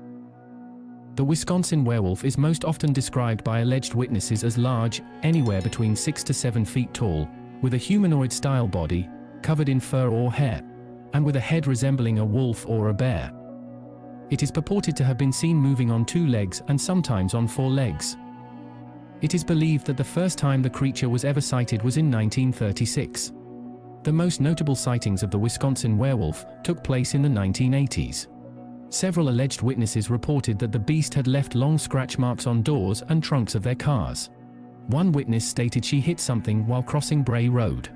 The Wisconsin werewolf is most often described by alleged witnesses as large, anywhere between 6 to 7 feet tall, with a humanoid-style body, covered in fur or hair, and with a head resembling a wolf or a bear. It is purported to have been seen moving on 2 legs and sometimes on 4 legs. It is believed that the first time the creature was ever sighted was in 1936. The most notable sightings of the Wisconsin werewolf took place in the 1980s. Several alleged witnesses reported that the beast had left long scratch marks on doors and trunks of their cars. One witness stated she hit something while crossing Bray Road.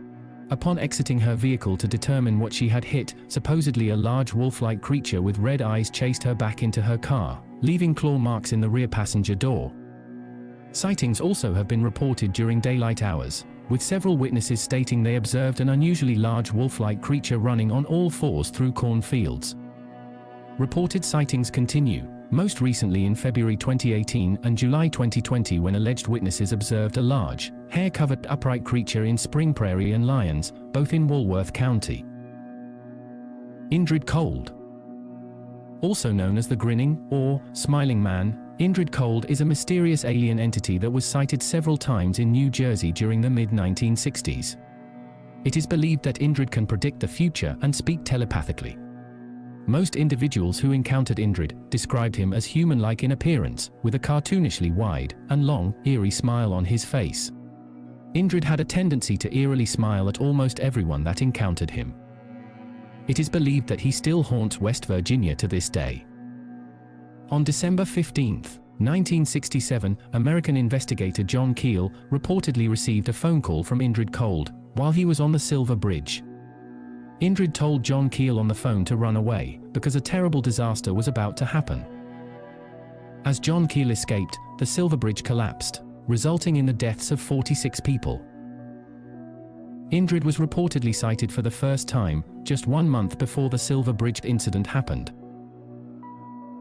Upon exiting her vehicle to determine what she had hit, supposedly a large wolf-like creature with red eyes chased her back into her car, leaving claw marks in the rear passenger door. Sightings also have been reported during daylight hours, with several witnesses stating they observed an unusually large wolf-like creature running on all fours through cornfields. Reported sightings continue, most recently in February 2018 and July 2020 when alleged witnesses observed a large, hair-covered upright creature in Spring Prairie and Lyons, both in Walworth County. Indrid Cold. Also known as the Grinning, or Smiling Man, Indrid Cold is a mysterious alien entity that was sighted several times in New Jersey during the mid-1960s. It is believed that Indrid can predict the future and speak telepathically. Most individuals who encountered Indrid described him as human-like in appearance, with a cartoonishly wide and long, eerie smile on his face. Indrid had a tendency to eerily smile at almost everyone that encountered him. It is believed that he still haunts West Virginia to this day. On December 15, 1967, American investigator John Keel reportedly received a phone call from Indrid Cold while he was on the Silver Bridge. Indrid told John Keel on the phone to run away because a terrible disaster was about to happen. As John Keel escaped, the Silver Bridge collapsed, resulting in the deaths of 46 people. Indrid was reportedly sighted for the first time just 1 month before the Silver Bridge incident happened.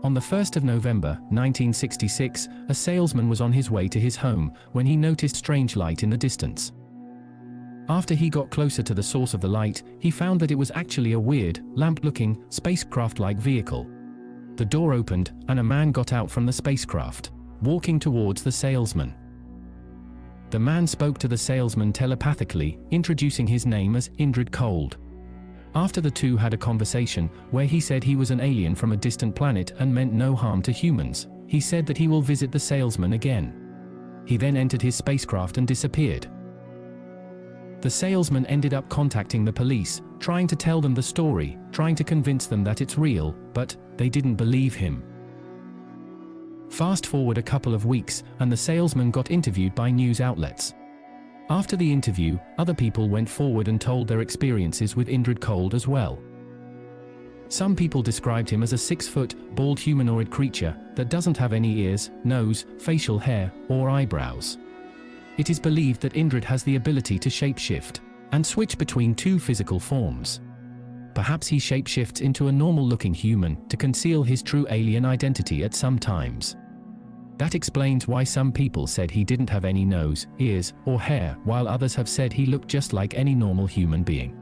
On the 1st of November, 1966, a salesman was on his way to his home when he noticed strange light in the distance. After he got closer to the source of the light, he found that it was actually a weird, lamp-looking, spacecraft-like vehicle. The door opened, and a man got out from the spacecraft, walking towards the salesman. The man spoke to the salesman telepathically, introducing his name as Indrid Cold. After the two had a conversation, where he said he was an alien from a distant planet and meant no harm to humans, he said that he will visit the salesman again. He then entered his spacecraft and disappeared. The salesman ended up contacting the police, trying to tell them the story, trying to convince them that it's real, but they didn't believe him. Fast forward a couple of weeks, and the salesman got interviewed by news outlets. After the interview, other people went forward and told their experiences with Indrid Cold as well. Some people described him as a 6-foot, bald humanoid creature that doesn't have any ears, nose, facial hair, or eyebrows. It is believed that Indrid has the ability to shapeshift and switch between 2 physical forms. Perhaps he shapeshifts into a normal-looking human to conceal his true alien identity at some times. That explains why some people said he didn't have any nose, ears, or hair, while others have said he looked just like any normal human being.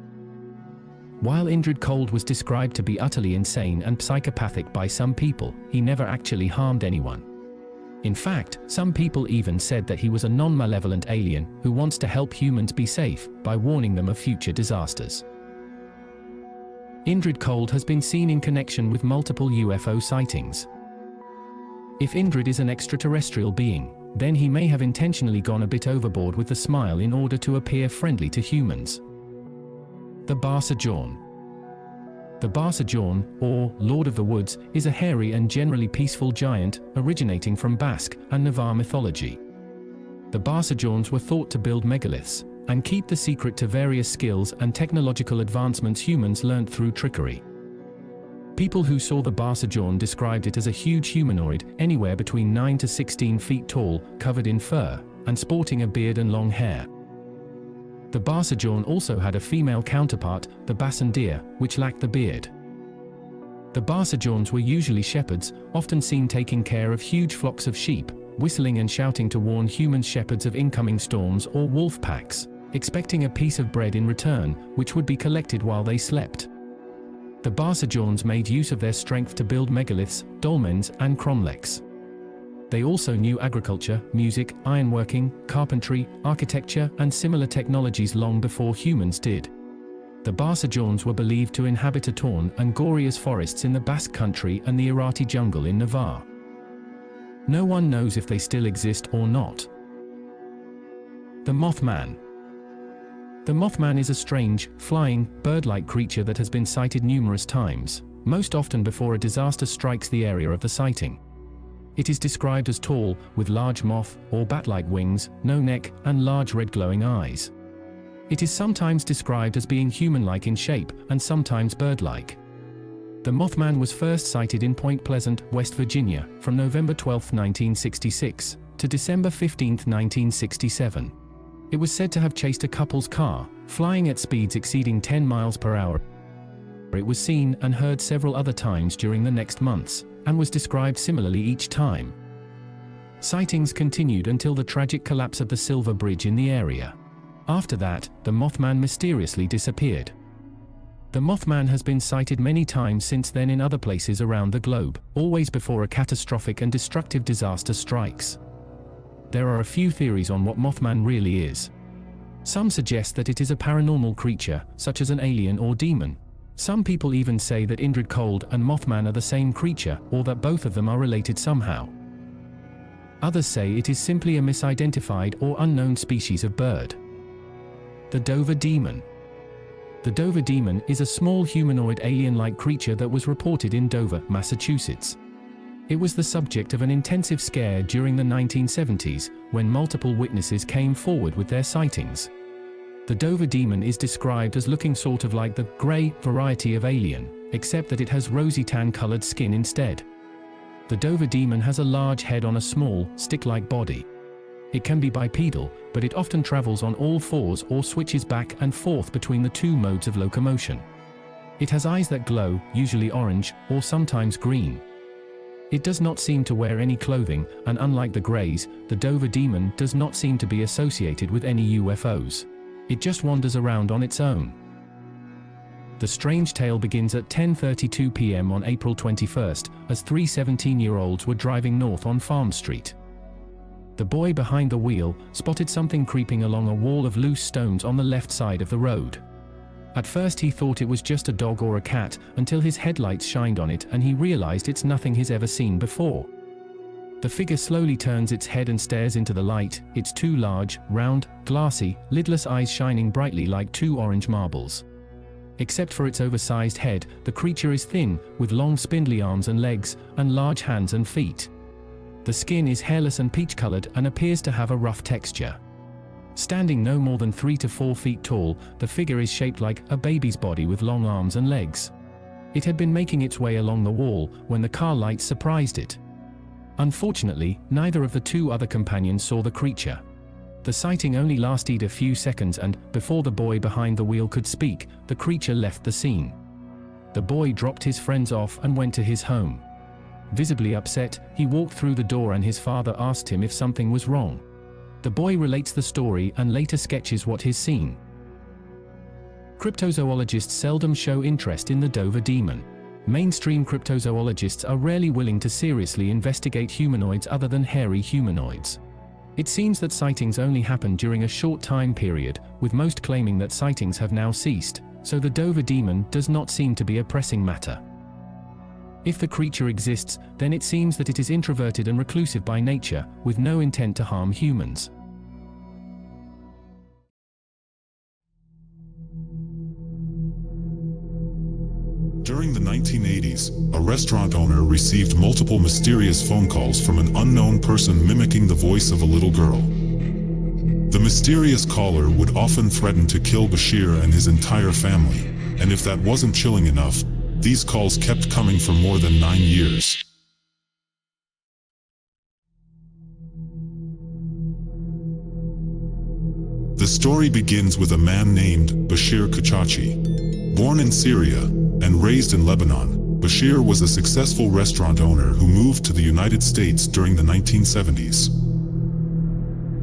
While Indrid Cold was described to be utterly insane and psychopathic by some people, he never actually harmed anyone. In fact, some people even said that he was a non-malevolent alien who wants to help humans be safe by warning them of future disasters. Indrid Cold has been seen in connection with multiple UFO sightings. If Indrid is an extraterrestrial being, then he may have intentionally gone a bit overboard with the smile in order to appear friendly to humans. The Barsajawn. The Barsajawn, or Lord of the Woods, is a hairy and generally peaceful giant, originating from Basque and Navarre mythology. The Barsajawns were thought to build megaliths, and keep the secret to various skills and technological advancements humans learnt through trickery. People who saw the Barsajawn described it as a huge humanoid, anywhere between 9 to 16 feet tall, covered in fur, and sporting a beard and long hair. The Barsajawn also had a female counterpart, the Bassandeer, which lacked the beard. The Barsajawns were usually shepherds, often seen taking care of huge flocks of sheep, whistling and shouting to warn human shepherds of incoming storms or wolf packs, expecting a piece of bread in return, which would be collected while they slept. The Barsajawns made use of their strength to build megaliths, dolmens, and cromlechs. They also knew agriculture, music, ironworking, carpentry, architecture, and similar technologies long before humans did. The Barsajawns were believed to inhabit Atorn and Goria's forests in the Basque country and the Irati jungle in Navarre. No one knows if they still exist or not. The Mothman. The Mothman is a strange, flying, bird-like creature that has been sighted numerous times, most often before a disaster strikes the area of the sighting. It is described as tall, with large moth or bat-like wings, no neck, and large red glowing eyes. It is sometimes described as being human-like in shape, and sometimes bird-like. The Mothman was first sighted in Point Pleasant, West Virginia, from November 12, 1966, to December 15, 1967. It was said to have chased a couple's car, flying at speeds exceeding 10 miles per hour. It was seen and heard several other times during the next months, and was described similarly each time. Sightings continued until the tragic collapse of the Silver Bridge in the area. After that, the Mothman mysteriously disappeared. The Mothman has been sighted many times since then in other places around the globe, always before a catastrophic and destructive disaster strikes. There are a few theories on what Mothman really is. Some suggest that it is a paranormal creature, such as an alien or demon. Some people even say that Indrid Cold and Mothman are the same creature, or that both of them are related somehow. Others say it is simply a misidentified or unknown species of bird. The Dover Demon. The Dover Demon is a small humanoid alien-like creature that was reported in Dover, Massachusetts. It was the subject of an intensive scare during the 1970s, when multiple witnesses came forward with their sightings. The Dover Demon is described as looking sort of like the grey variety of alien, except that it has rosy tan-colored skin instead. The Dover Demon has a large head on a small, stick-like body. It can be bipedal, but it often travels on all fours or switches back and forth between the two modes of locomotion. It has eyes that glow, usually orange, or sometimes green. It does not seem to wear any clothing, and unlike the Greys, the Dover Demon does not seem to be associated with any UFOs. It just wanders around on its own. The strange tale begins at 10:32 p.m. on April 21st, as three 17-year-olds were driving north on Farm Street. The boy behind the wheel spotted something creeping along a wall of loose stones on the left side of the road. At first he thought it was just a dog or a cat, until his headlights shined on it and he realized it's nothing he's ever seen before. The figure slowly turns its head and stares into the light, its two large, round, glassy, lidless eyes shining brightly like two orange marbles. Except for its oversized head, the creature is thin, with long spindly arms and legs, and large hands and feet. The skin is hairless and peach-colored and appears to have a rough texture. Standing no more than 3 to 4 feet tall, the figure is shaped like a baby's body with long arms and legs. It had been making its way along the wall when the car lights surprised it. Unfortunately, neither of the two other companions saw the creature. The sighting only lasted a few seconds and, before the boy behind the wheel could speak, the creature left the scene. The boy dropped his friends off and went to his home. Visibly upset, he walked through the door and his father asked him if something was wrong. The boy relates the story and later sketches what he's seen. Cryptozoologists seldom show interest in the Dover Demon. Mainstream cryptozoologists are rarely willing to seriously investigate humanoids other than hairy humanoids. It seems that sightings only happen during a short time period, with most claiming that sightings have now ceased, so the Dover Demon does not seem to be a pressing matter. If the creature exists, then it seems that it is introverted and reclusive by nature, with no intent to harm humans. During the 1980s, a restaurant owner received multiple mysterious phone calls from an unknown person mimicking the voice of a little girl. The mysterious caller would often threaten to kill Bashir and his entire family, and if that wasn't chilling enough, these calls kept coming for more than 9 years. The story begins with a man named Bashir Kachachi. Born in Syria and raised in Lebanon, Bashir was a successful restaurant owner who moved to the United States during the 1970s.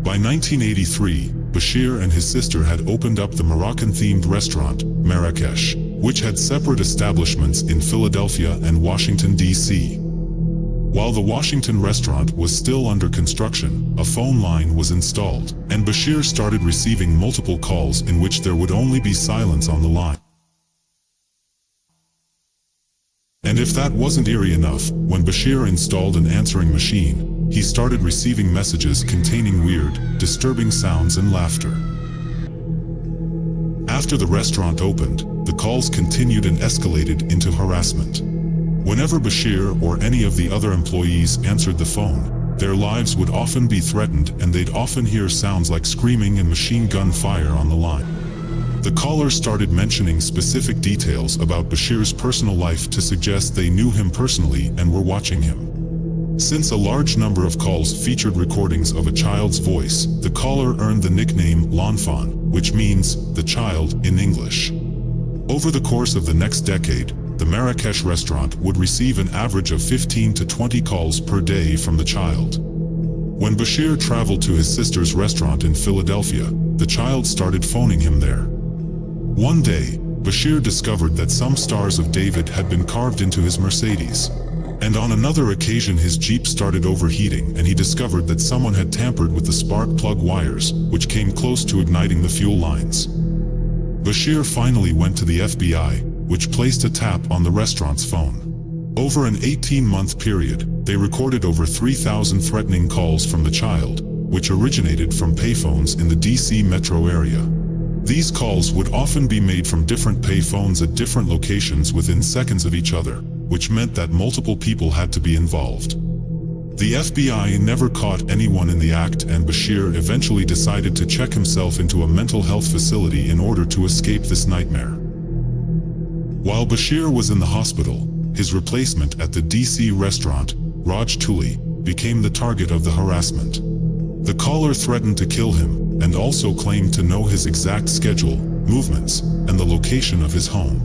By 1983, Bashir and his sister had opened up the Moroccan-themed restaurant, Marrakesh, which had separate establishments in Philadelphia and Washington, D.C. While the Washington restaurant was still under construction, a phone line was installed, and Bashir started receiving multiple calls in which there would only be silence on the line. And if that wasn't eerie enough, when Bashir installed an answering machine, he started receiving messages containing weird, disturbing sounds and laughter. After the restaurant opened, the calls continued and escalated into harassment. Whenever Bashir or any of the other employees answered the phone, their lives would often be threatened and they'd often hear sounds like screaming and machine gun fire on the line. The caller started mentioning specific details about Bashir's personal life to suggest they knew him personally and were watching him. Since a large number of calls featured recordings of a child's voice, the caller earned the nickname L'Enfant, which means the child in English. Over the course of the next decade, the Marrakesh restaurant would receive an average of 15 to 20 calls per day from the child. When Bashir traveled to his sister's restaurant in Philadelphia, the child started phoning him there. One day, Bashir discovered that some stars of David had been carved into his Mercedes. And on another occasion his Jeep started overheating and he discovered that someone had tampered with the spark plug wires, which came close to igniting the fuel lines. Bashir finally went to the FBI, which placed a tap on the restaurant's phone. Over an 18-month period, they recorded over 3,000 threatening calls from the child, which originated from payphones in the DC metro area. These calls would often be made from different payphones at different locations within seconds of each other, which meant that multiple people had to be involved. The FBI never caught anyone in the act, and Bashir eventually decided to check himself into a mental health facility in order to escape this nightmare. While Bashir was in the hospital, his replacement at the DC restaurant, Raj Tuli, became the target of the harassment. The caller threatened to kill him, and also claimed to know his exact schedule, movements, and the location of his home.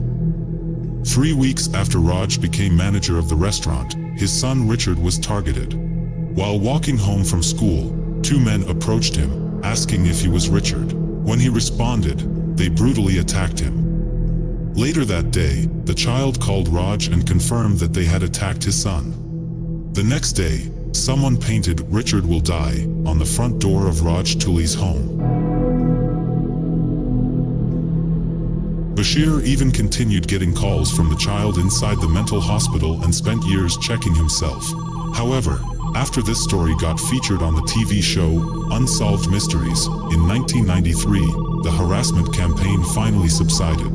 3 weeks after Raj became manager of the restaurant, his son Richard was targeted. While walking home from school, 2 men approached him, asking if he was Richard. When he responded, they brutally attacked him. Later that day, the child called Raj and confirmed that they had attacked his son. The next day, someone painted "Richard will die" on the front door of Raj Tuli's home. Bashir even continued getting calls from the child inside the mental hospital and spent years checking himself. However, after this story got featured on the TV show Unsolved Mysteries in 1993, the harassment campaign finally subsided.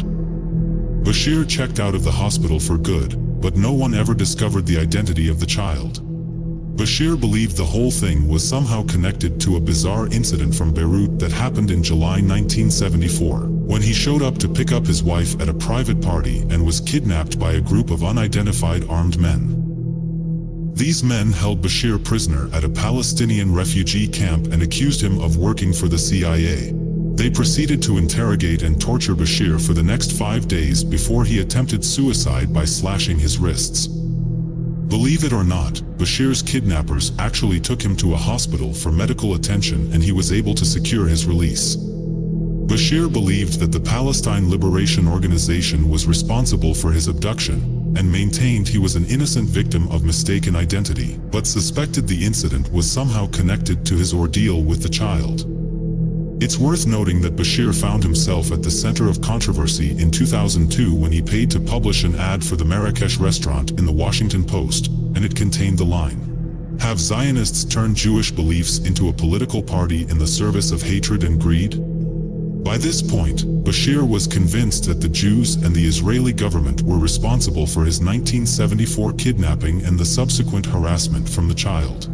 Bashir checked out of the hospital for good, but no one ever discovered the identity of the child. Bashir believed the whole thing was somehow connected to a bizarre incident from Beirut that happened in July 1974, when he showed up to pick up his wife at a private party and was kidnapped by a group of unidentified armed men. These men held Bashir prisoner at a Palestinian refugee camp and accused him of working for the CIA. They proceeded to interrogate and torture Bashir for the next 5 days before he attempted suicide by slashing his wrists. Believe it or not, Bashir's kidnappers actually took him to a hospital for medical attention and he was able to secure his release. Bashir believed that the Palestine Liberation Organization was responsible for his abduction, and maintained he was an innocent victim of mistaken identity, but suspected the incident was somehow connected to his ordeal with the child. It's worth noting that Bashir found himself at the center of controversy in 2002 when he paid to publish an ad for the Marrakesh restaurant in the Washington Post, and it contained the line, "Have Zionists turned Jewish beliefs into a political party in the service of hatred and greed?" By this point, Bashir was convinced that the Jews and the Israeli government were responsible for his 1974 kidnapping and the subsequent harassment from the child.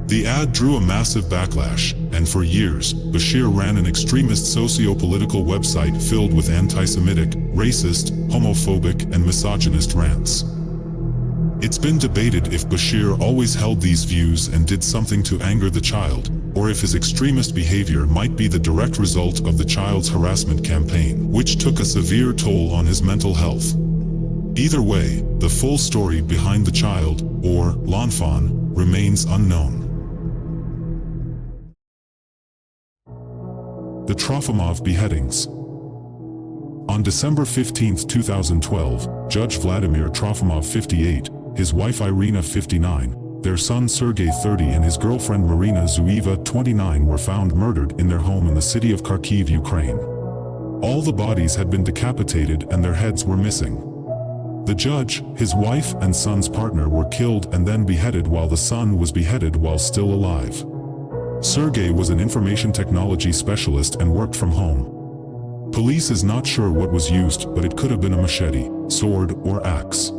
The ad drew a massive backlash, and for years, Bashir ran an extremist socio-political website filled with anti-Semitic, racist, homophobic, and misogynist rants. It's been debated if Bashir always held these views and did something to anger the child, or if his extremist behavior might be the direct result of the child's harassment campaign, which took a severe toll on his mental health. Either way, the full story behind the child, or l'enfant, remains unknown. The Trofimov beheadings. On December 15, 2012, Judge Vladimir Trofimov 58, his wife Irina 59, their son Sergei 30 and his girlfriend Marina Zueva 29 were found murdered in their home in the city of Kharkiv, Ukraine. All the bodies had been decapitated and their heads were missing. The judge, his wife and son's partner were killed and then beheaded while the son was beheaded while still alive. Sergei was an information technology specialist and worked from home. Police is not sure what was used, but it could have been a machete, sword, or axe.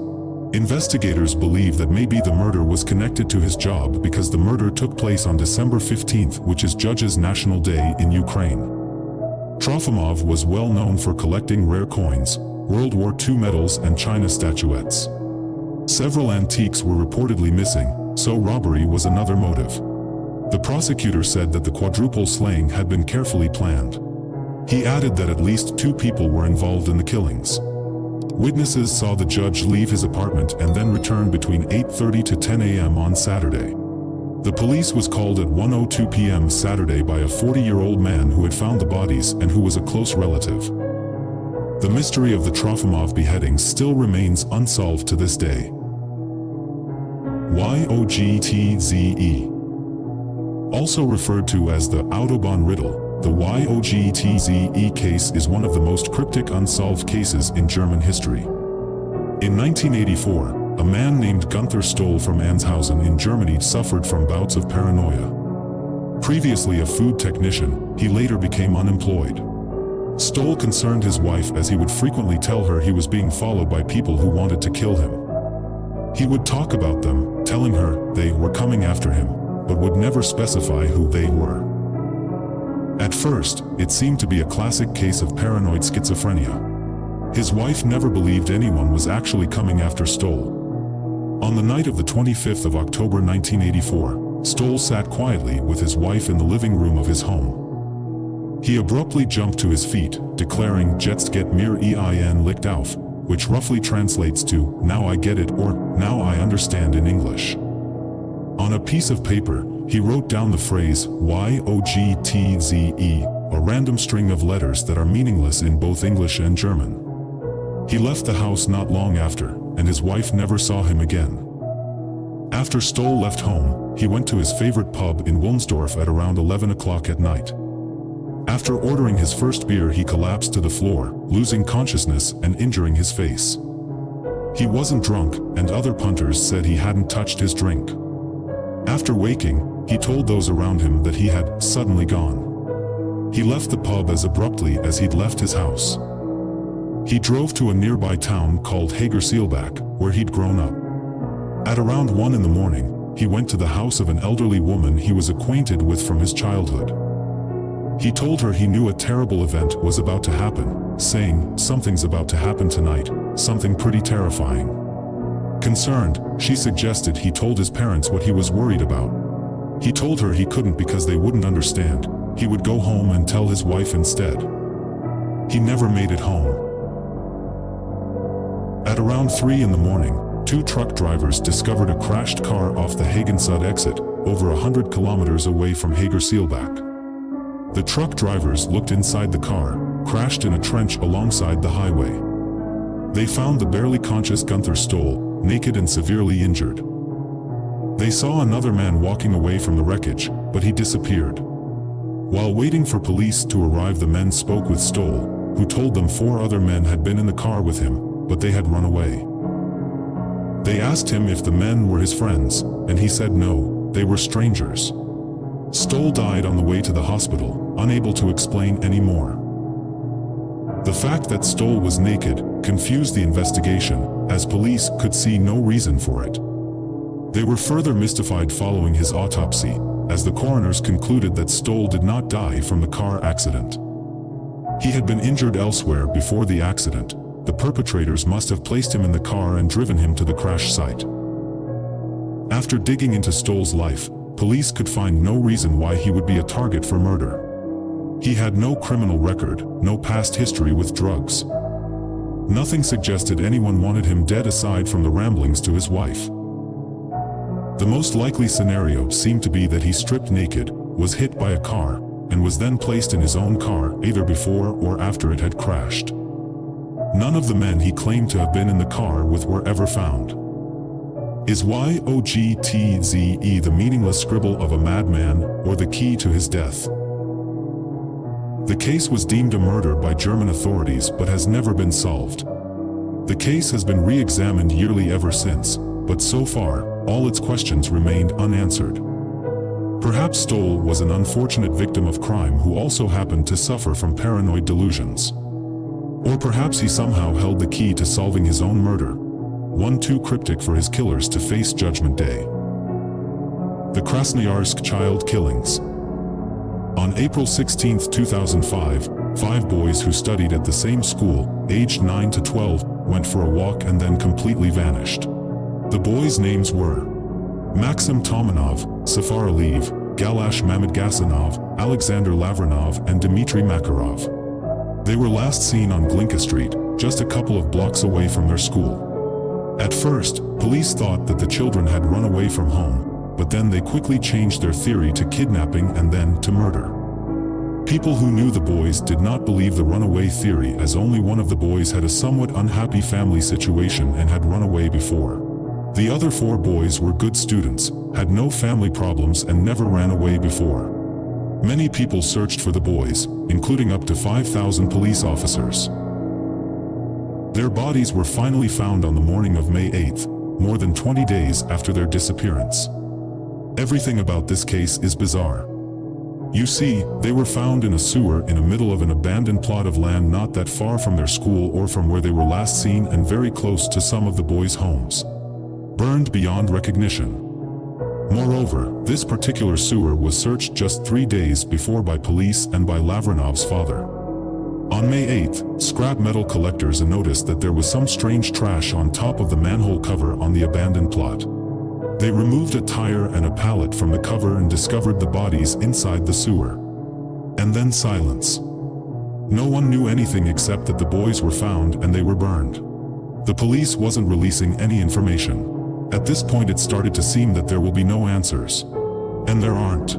Investigators believe that maybe the murder was connected to his job because the murder took place on December 15th, which is Judges' National Day in Ukraine. Trofimov was well known for collecting rare coins, World War II medals and China statuettes. Several antiques were reportedly missing, so robbery was another motive. The prosecutor said that the quadruple slaying had been carefully planned. He added that at least 2 people were involved in the killings. Witnesses saw the judge leave his apartment and then return between 8:30 to 10 a.m. on Saturday. The police was called at 1:02 p.m. Saturday by a 40-year-old man who had found the bodies and who was a close relative. The mystery of the Trofimov beheadings still remains unsolved to this day. YOGTZE. Also referred to as the Autobahn riddle, the YOGTZE case is one of the most cryptic unsolved cases in German history. In 1984, a man named Gunther Stoll from Anshausen in Germany suffered from bouts of paranoia. Previously a food technician, he later became unemployed. Stoll concerned his wife as he would frequently tell her he was being followed by people who wanted to kill him. He would talk about them, telling her they were coming after him, but would never specify who they were. At first, it seemed to be a classic case of paranoid schizophrenia. His wife never believed anyone was actually coming after Stoll. On the night of the 25th of October 1984, Stoll sat quietly with his wife in the living room of his home. He abruptly jumped to his feet, declaring "Jetzt get mir ein Licht auf," which roughly translates to "Now I get it" or "Now I understand" in English. On a piece of paper, he wrote down the phrase YOGTZE, a random string of letters that are meaningless in both English and German. He left the house not long after, and his wife never saw him again. After Stoll left home, he went to his favorite pub in Wilmsdorf at around 11 o'clock at night. After ordering his first beer, he collapsed to the floor, losing consciousness and injuring his face. He wasn't drunk, and other punters said he hadn't touched his drink. After waking, he told those around him that he had suddenly gone. He left the pub as abruptly as he'd left his house. He drove to a nearby town called Hagerseelbach, where he'd grown up. At around 1 in the morning, he went to the house of an elderly woman he was acquainted with from his childhood. He told her he knew a terrible event was about to happen, saying, "Something's about to happen tonight, something pretty terrifying." Concerned, she suggested he told his parents what he was worried about. He told her he couldn't because they wouldn't understand. He would go home and tell his wife instead. He never made it home. At around 3 in the morning, 2 truck drivers discovered a crashed car off the Hagensund exit, over 100 kilometers away from Hagerseelbach. The truck drivers looked inside the car, crashed in a trench alongside the highway. They found the barely conscious Gunther Stoll, naked and severely injured. They saw another man walking away from the wreckage, but he disappeared. While waiting for police to arrive, the men spoke with Stoll, who told them 4 other men had been in the car with him, but they had run away. They asked him if the men were his friends, and he said no, they were strangers. Stoll died on the way to the hospital, unable to explain any more. The fact that Stoll was naked confused the investigation, as police could see no reason for it. They were further mystified following his autopsy, as the coroners concluded that Stoll did not die from the car accident. He had been injured elsewhere before the accident. The perpetrators must have placed him in the car and driven him to the crash site. After digging into Stoll's life, police could find no reason why he would be a target for murder. He had no criminal record, no past history with drugs. Nothing suggested anyone wanted him dead aside from the ramblings to his wife. The most likely scenario seemed to be that he stripped naked, was hit by a car, and was then placed in his own car either before or after it had crashed. None of the men he claimed to have been in the car with were ever found. Is YOGTZE the meaningless scribble of a madman, or the key to his death? The case was deemed a murder by German authorities but has never been solved. The case has been re-examined yearly ever since, but so far, all its questions remained unanswered. Perhaps Stoll was an unfortunate victim of crime who also happened to suffer from paranoid delusions. Or perhaps he somehow held the key to solving his own murder, one too cryptic for his killers to face Judgment Day. The Krasnoyarsk child killings. On April 16, 2005, 5 boys who studied at the same school, aged 9 to 12, went for a walk and then completely vanished. The boys' names were Maxim Tomanov, Safar Aliyev, Galash Mamedgasanov, Alexander Lavranov, and Dmitry Makarov. They were last seen on Glinka Street, just a couple of blocks away from their school. At first, police thought that the children had run away from home, but then they quickly changed their theory to kidnapping and then to murder. People who knew the boys did not believe the runaway theory, as only one of the boys had a somewhat unhappy family situation and had run away before. The other 4 boys were good students, had no family problems and never ran away before. Many people searched for the boys, including up to 5,000 police officers. Their bodies were finally found on the morning of May 8, more than 20 days after their disappearance. Everything about this case is bizarre. You see, they were found in a sewer in the middle of an abandoned plot of land not that far from their school or from where they were last seen, and very close to some of the boys' homes. Burned beyond recognition. Moreover, this particular sewer was searched just 3 days before by police and by Lavranov's father. On May 8, scrap metal collectors noticed that there was some strange trash on top of the manhole cover on the abandoned plot. They removed a tire and a pallet from the cover and discovered the bodies inside the sewer. And then silence. No one knew anything except that the boys were found and they were burned. The police wasn't releasing any information. At this point it started to seem that there will be no answers. And there aren't.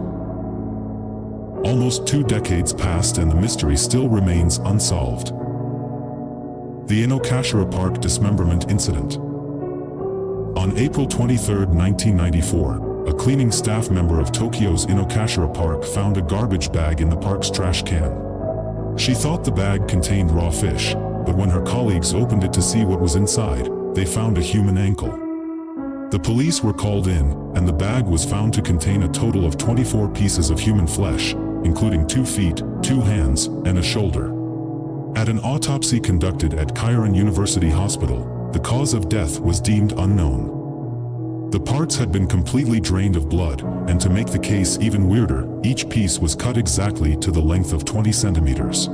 Almost 2 decades passed and the mystery still remains unsolved. The Inokashira Park dismemberment incident. On April 23, 1994, a cleaning staff member of Tokyo's Inokashira Park found a garbage bag in the park's trash can. She thought the bag contained raw fish, but when her colleagues opened it to see what was inside, they found a human ankle. The police were called in, and the bag was found to contain a total of 24 pieces of human flesh, including 2 feet, 2 hands, and a shoulder. At an autopsy conducted at Kairan University Hospital, the cause of death was deemed unknown. The parts had been completely drained of blood, and to make the case even weirder, each piece was cut exactly to the length of 20 centimeters.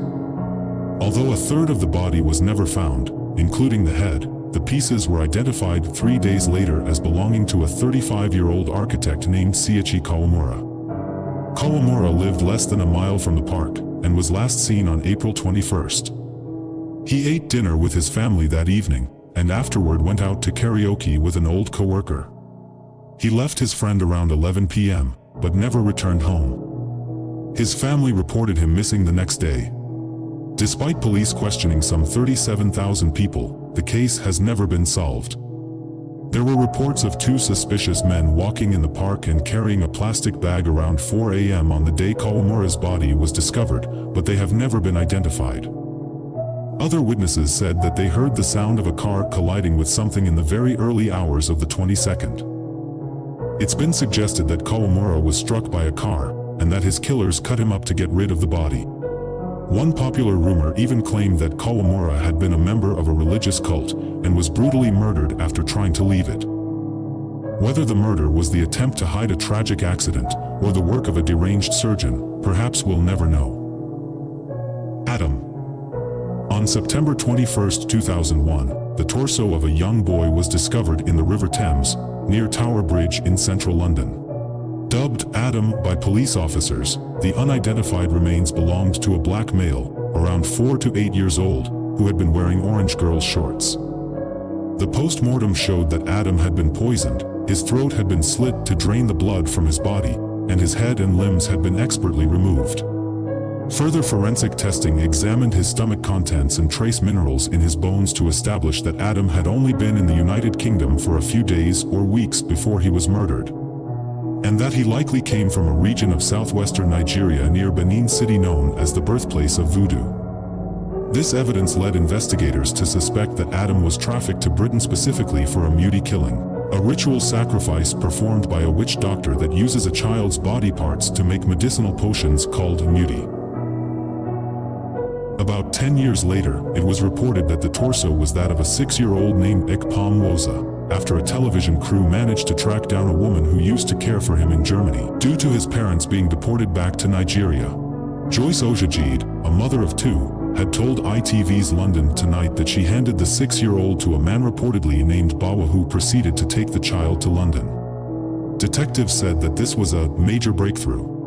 Although a third of the body was never found, including the head, the pieces were identified 3 days later as belonging to a 35-year-old architect named Seiichi Kawamura. Kawamura lived less than a mile from the park, and was last seen on April 21st. He ate dinner with his family that evening, and afterward went out to karaoke with an old coworker. He left his friend around 11 p.m., but never returned home. His family reported him missing the next day. Despite police questioning some 37,000 people, the case has never been solved. There were reports of two suspicious men walking in the park and carrying a plastic bag around 4 a.m. on the day Kawamura's body was discovered, but they have never been identified. Other witnesses said that they heard the sound of a car colliding with something in the very early hours of the 22nd. It's been suggested that Kawamura was struck by a car, and that his killers cut him up to get rid of the body. One popular rumor even claimed that Kawamura had been a member of a religious cult and was brutally murdered after trying to leave it. Whether the murder was the attempt to hide a tragic accident or the work of a deranged surgeon, perhaps we'll never know. Adam. On September 21, 2001, the torso of a young boy was discovered in the River Thames, near Tower Bridge in central London. Dubbed Adam by police officers, the unidentified remains belonged to a black male, around 4 to 8 years old, who had been wearing orange girls' shorts. The post-mortem showed that Adam had been poisoned, his throat had been slit to drain the blood from his body, and his head and limbs had been expertly removed. Further forensic testing examined his stomach contents and trace minerals in his bones to establish that Adam had only been in the United Kingdom for a few days or weeks before he was murdered, and that he likely came from a region of southwestern Nigeria near Benin City known as the birthplace of voodoo. This evidence led investigators to suspect that Adam was trafficked to Britain specifically for a muti killing, a ritual sacrifice performed by a witch doctor that uses a child's body parts to make medicinal potions called muti. About 10 years later, it was reported that the torso was that of a 6-year-old named Ekpom Woza, after a television crew managed to track down a woman who used to care for him in Germany, due to his parents being deported back to Nigeria. Joyce Ojajid, a mother of 2, had told ITV's London Tonight that she handed the 6-year-old to a man reportedly named Bawa who proceeded to take the child to London. Detectives said that this was a major breakthrough.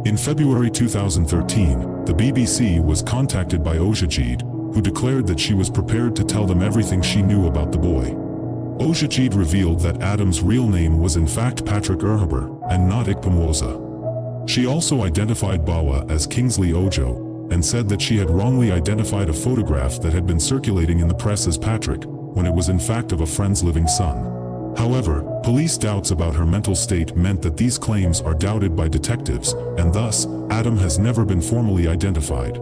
In February 2013, the BBC was contacted by Ojajid, who declared that she was prepared to tell them everything she knew about the boy. Ojajid revealed that Adam's real name was in fact Patrick Erhaber, and not Ikpamwoza. She also identified Bawa as Kingsley Ojo, and said that she had wrongly identified a photograph that had been circulating in the press as Patrick, when it was in fact of a friend's living son. However, police doubts about her mental state meant that these claims are doubted by detectives, and thus, Adam has never been formally identified.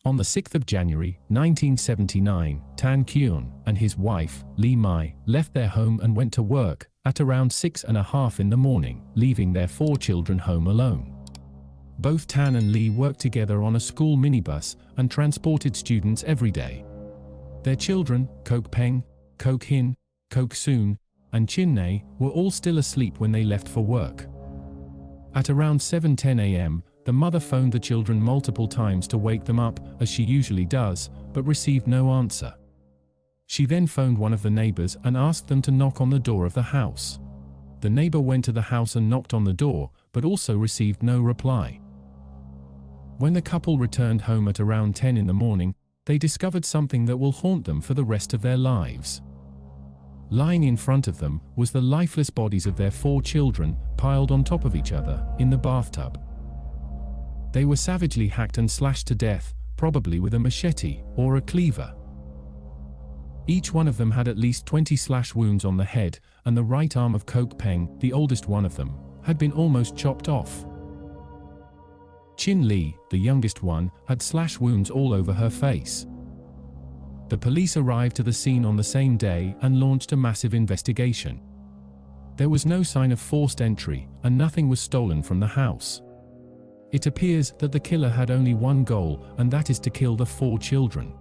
On the 6th of January, 1979, Tan Kyun and his wife, Lee Mai, left their home and went to work at around 6:30 in the morning, leaving their 4 children home alone. Both Tan and Lee worked together on a school minibus and transported students every day. Their children, Kok Peng, Kok Hin, Kok Soon, and Chin Nae, were all still asleep when they left for work. At around 7:10 a.m., the mother phoned the children multiple times to wake them up, as she usually does, but received no answer. She then phoned one of the neighbors and asked them to knock on the door of the house. The neighbor went to the house and knocked on the door, but also received no reply. When the couple returned home at around 10 in the morning, they discovered something that will haunt them for the rest of their lives. Lying in front of them was the lifeless bodies of their 4 children, piled on top of each other, in the bathtub. They were savagely hacked and slashed to death, probably with a machete or a cleaver. Each one of them had at least 20 slash wounds on the head, and the right arm of Kok Peng, the oldest one of them, had been almost chopped off. Chin Lee, the youngest one, had slash wounds all over her face. The police arrived to the scene on the same day and launched a massive investigation. There was no sign of forced entry, and nothing was stolen from the house. It appears that the killer had only one goal, and that is to kill the 4 children.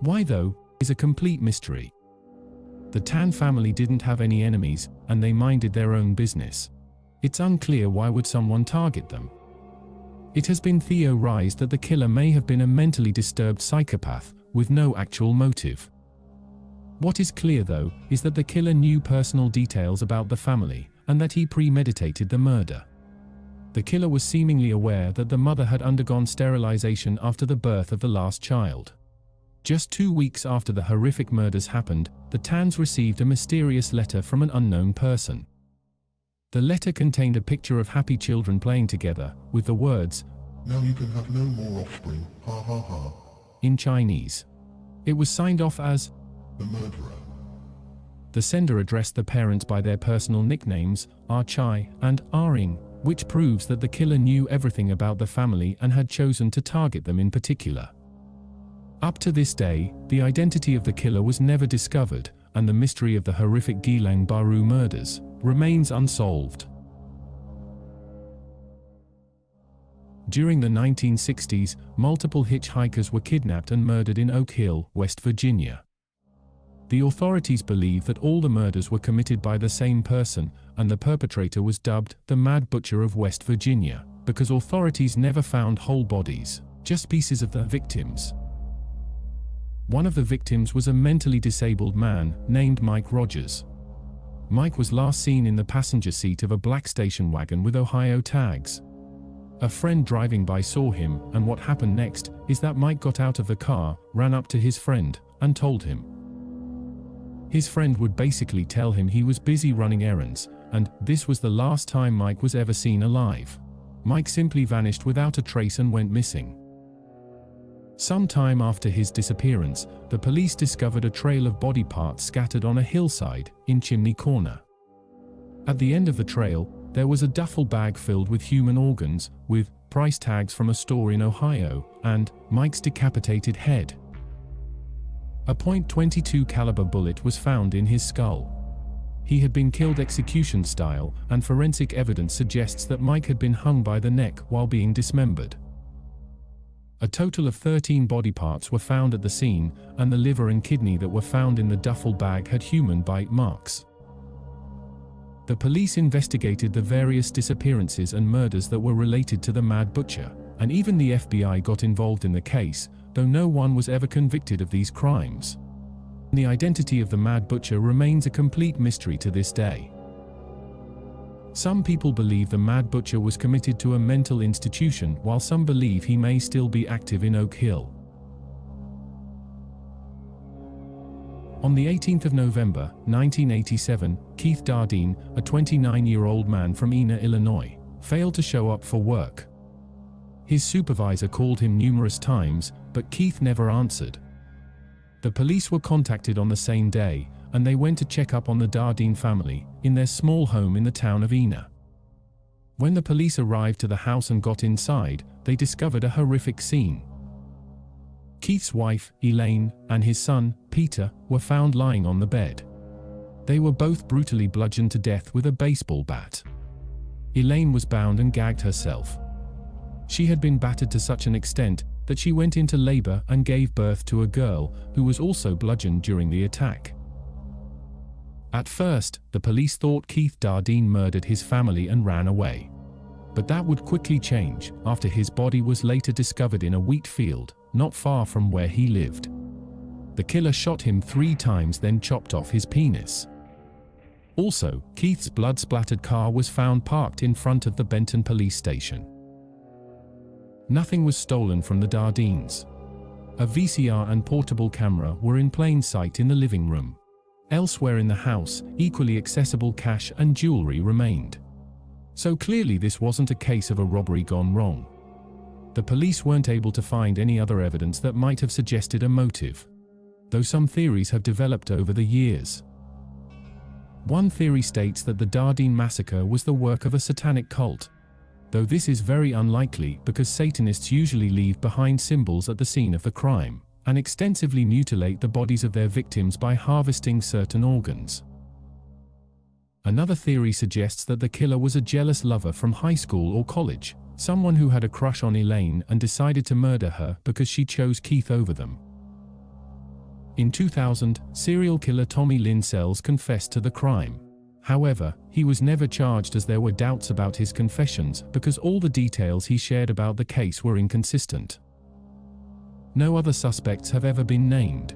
Why though, is a complete mystery. The Tan family didn't have any enemies, and they minded their own business. It's unclear why would someone target them. It has been theorized that the killer may have been a mentally disturbed psychopath, with no actual motive. What is clear though, is that the killer knew personal details about the family, and that he premeditated the murder. The killer was seemingly aware that the mother had undergone sterilization after the birth of the last child. Just 2 weeks after the horrific murders happened, the Tans received a mysterious letter from an unknown person. The letter contained a picture of happy children playing together, with the words, Now you can have no more offspring, ha ha ha. In Chinese. It was signed off as The murderer. the sender addressed the parents by their personal nicknames, Chai and Ring, which proves that the killer knew everything about the family and had chosen to target them in particular. Up to this day, the identity of the killer was never discovered, and the mystery of the horrific Geylang Bahru murders remains unsolved. During the 1960s, multiple hitchhikers were kidnapped and murdered in Oak Hill, West Virginia. The authorities believe that all the murders were committed by the same person, and the perpetrator was dubbed the Mad Butcher of West Virginia, because authorities never found whole bodies, just pieces of the victims. One of the victims was a mentally disabled man named Mike Rogers. Mike was last seen in the passenger seat of a black station wagon with Ohio tags. A friend driving by saw him, and what happened next is that Mike got out of the car, ran up to his friend, and told him. His friend would basically tell him he was busy running errands, and this was the last time Mike was ever seen alive. Mike simply vanished without a trace and went missing. Some time after his disappearance, the police discovered a trail of body parts scattered on a hillside in Chimney Corner. At the end of the trail, there was a duffel bag filled with human organs, with price tags from a store in Ohio, and Mike's decapitated head. A .22 caliber bullet was found in his skull. He had been killed execution style, and forensic evidence suggests that Mike had been hung by the neck while being dismembered. A total of 13 body parts were found at the scene, and the liver and kidney that were found in the duffel bag had human bite marks. The police investigated the various disappearances and murders that were related to the Mad Butcher, and even the FBI got involved in the case, though no one was ever convicted of these crimes. The identity of the Mad Butcher remains a complete mystery to this day. Some people believe the Mad Butcher was committed to a mental institution, while some believe he may still be active in Oak Hill. On the 18th of November, 1987, Keith Dardeen, a 29-year-old man from Ena, Illinois, failed to show up for work. His supervisor called him numerous times, but Keith never answered. The police were contacted on the same day, and they went to check up on the Dardeen family in their small home in the town of Ena. When the police arrived to the house and got inside, they discovered a horrific scene. Keith's wife, Elaine, and his son, Peter, were found lying on the bed. They were both brutally bludgeoned to death with a baseball bat. Elaine was bound and gagged herself. She had been battered to such an extent that she went into labor and gave birth to a girl who was also bludgeoned during the attack. At first, the police thought Keith Dardeen murdered his family and ran away. But that would quickly change after his body was later discovered in a wheat field, not far from where he lived. The killer shot him 3 times, then chopped off his penis. Also, Keith's blood-splattered car was found parked in front of the Benton police station. Nothing was stolen from the Dardeens. A VCR and portable camera were in plain sight in the living room. Elsewhere in the house, equally accessible cash and jewelry remained. So clearly this wasn't a case of a robbery gone wrong. The police weren't able to find any other evidence that might have suggested a motive, though some theories have developed over the years. One theory states that the Dardeen massacre was the work of a satanic cult, though this is very unlikely because Satanists usually leave behind symbols at the scene of the crime and extensively mutilate the bodies of their victims by harvesting certain organs. Another theory suggests that the killer was a jealous lover from high school or college, someone who had a crush on Elaine and decided to murder her because she chose Keith over them. In 2000, serial killer Tommy Lynn Sells confessed to the crime. However, he was never charged as there were doubts about his confessions because all the details he shared about the case were inconsistent. No other suspects have ever been named.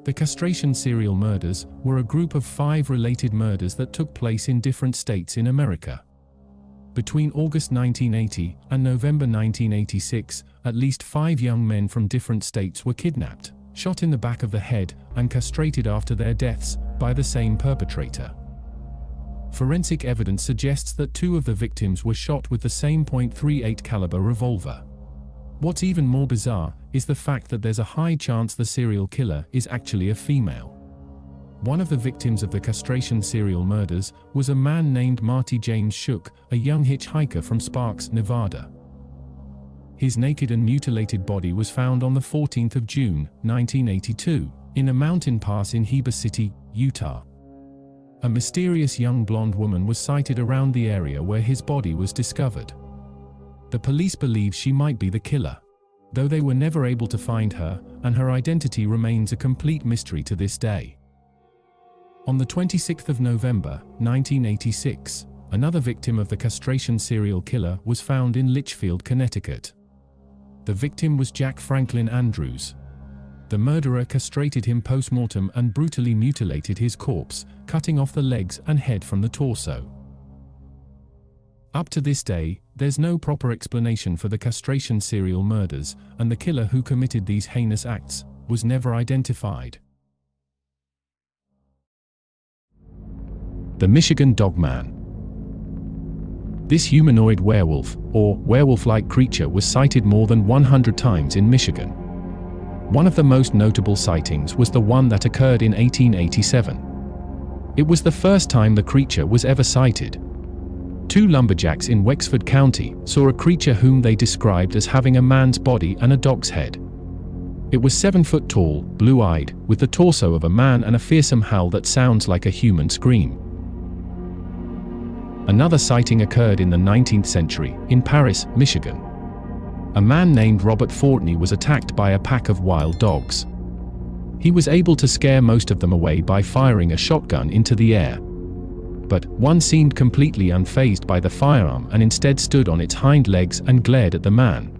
The castration serial murders were a group of 5 related murders that took place in different states in America. Between August 1980 and November 1986, at least 5 young men from different states were kidnapped, shot in the back of the head, and castrated after their deaths by the same perpetrator. Forensic evidence suggests that 2 of the victims were shot with the same .38 caliber revolver. What's even more bizarre is the fact that there's a high chance the serial killer is actually a female. One of the victims of the castration serial murders was a man named Marty James Shook, a young hitchhiker from Sparks, Nevada. His naked and mutilated body was found on the 14th of June, 1982, in a mountain pass in Heber City, Utah. A mysterious young blonde woman was sighted around the area where his body was discovered. The police believe she might be the killer, though they were never able to find her, and her identity remains a complete mystery to this day. On the 26th of November, 1986, another victim of the castration serial killer was found in Litchfield, Connecticut. The victim was Jack Franklin Andrews. The murderer castrated him post-mortem and brutally mutilated his corpse, cutting off the legs and head from the torso. Up to this day, there's no proper explanation for the castration serial murders, and the killer who committed these heinous acts was never identified. The Michigan Dogman. This humanoid werewolf, or werewolf-like creature, was sighted more than 100 times in Michigan. One of the most notable sightings was the one that occurred in 1887. It was the first time the creature was ever sighted. 2 lumberjacks in Wexford County saw a creature whom they described as having a man's body and a dog's head. It was 7 foot tall, blue-eyed, with the torso of a man and a fearsome howl that sounds like a human scream. Another sighting occurred in the 19th century, in Paris, Michigan. A man named Robert Fortney was attacked by a pack of wild dogs. He was able to scare most of them away by firing a shotgun into the air. But one seemed completely unfazed by the firearm and instead stood on its hind legs and glared at the man.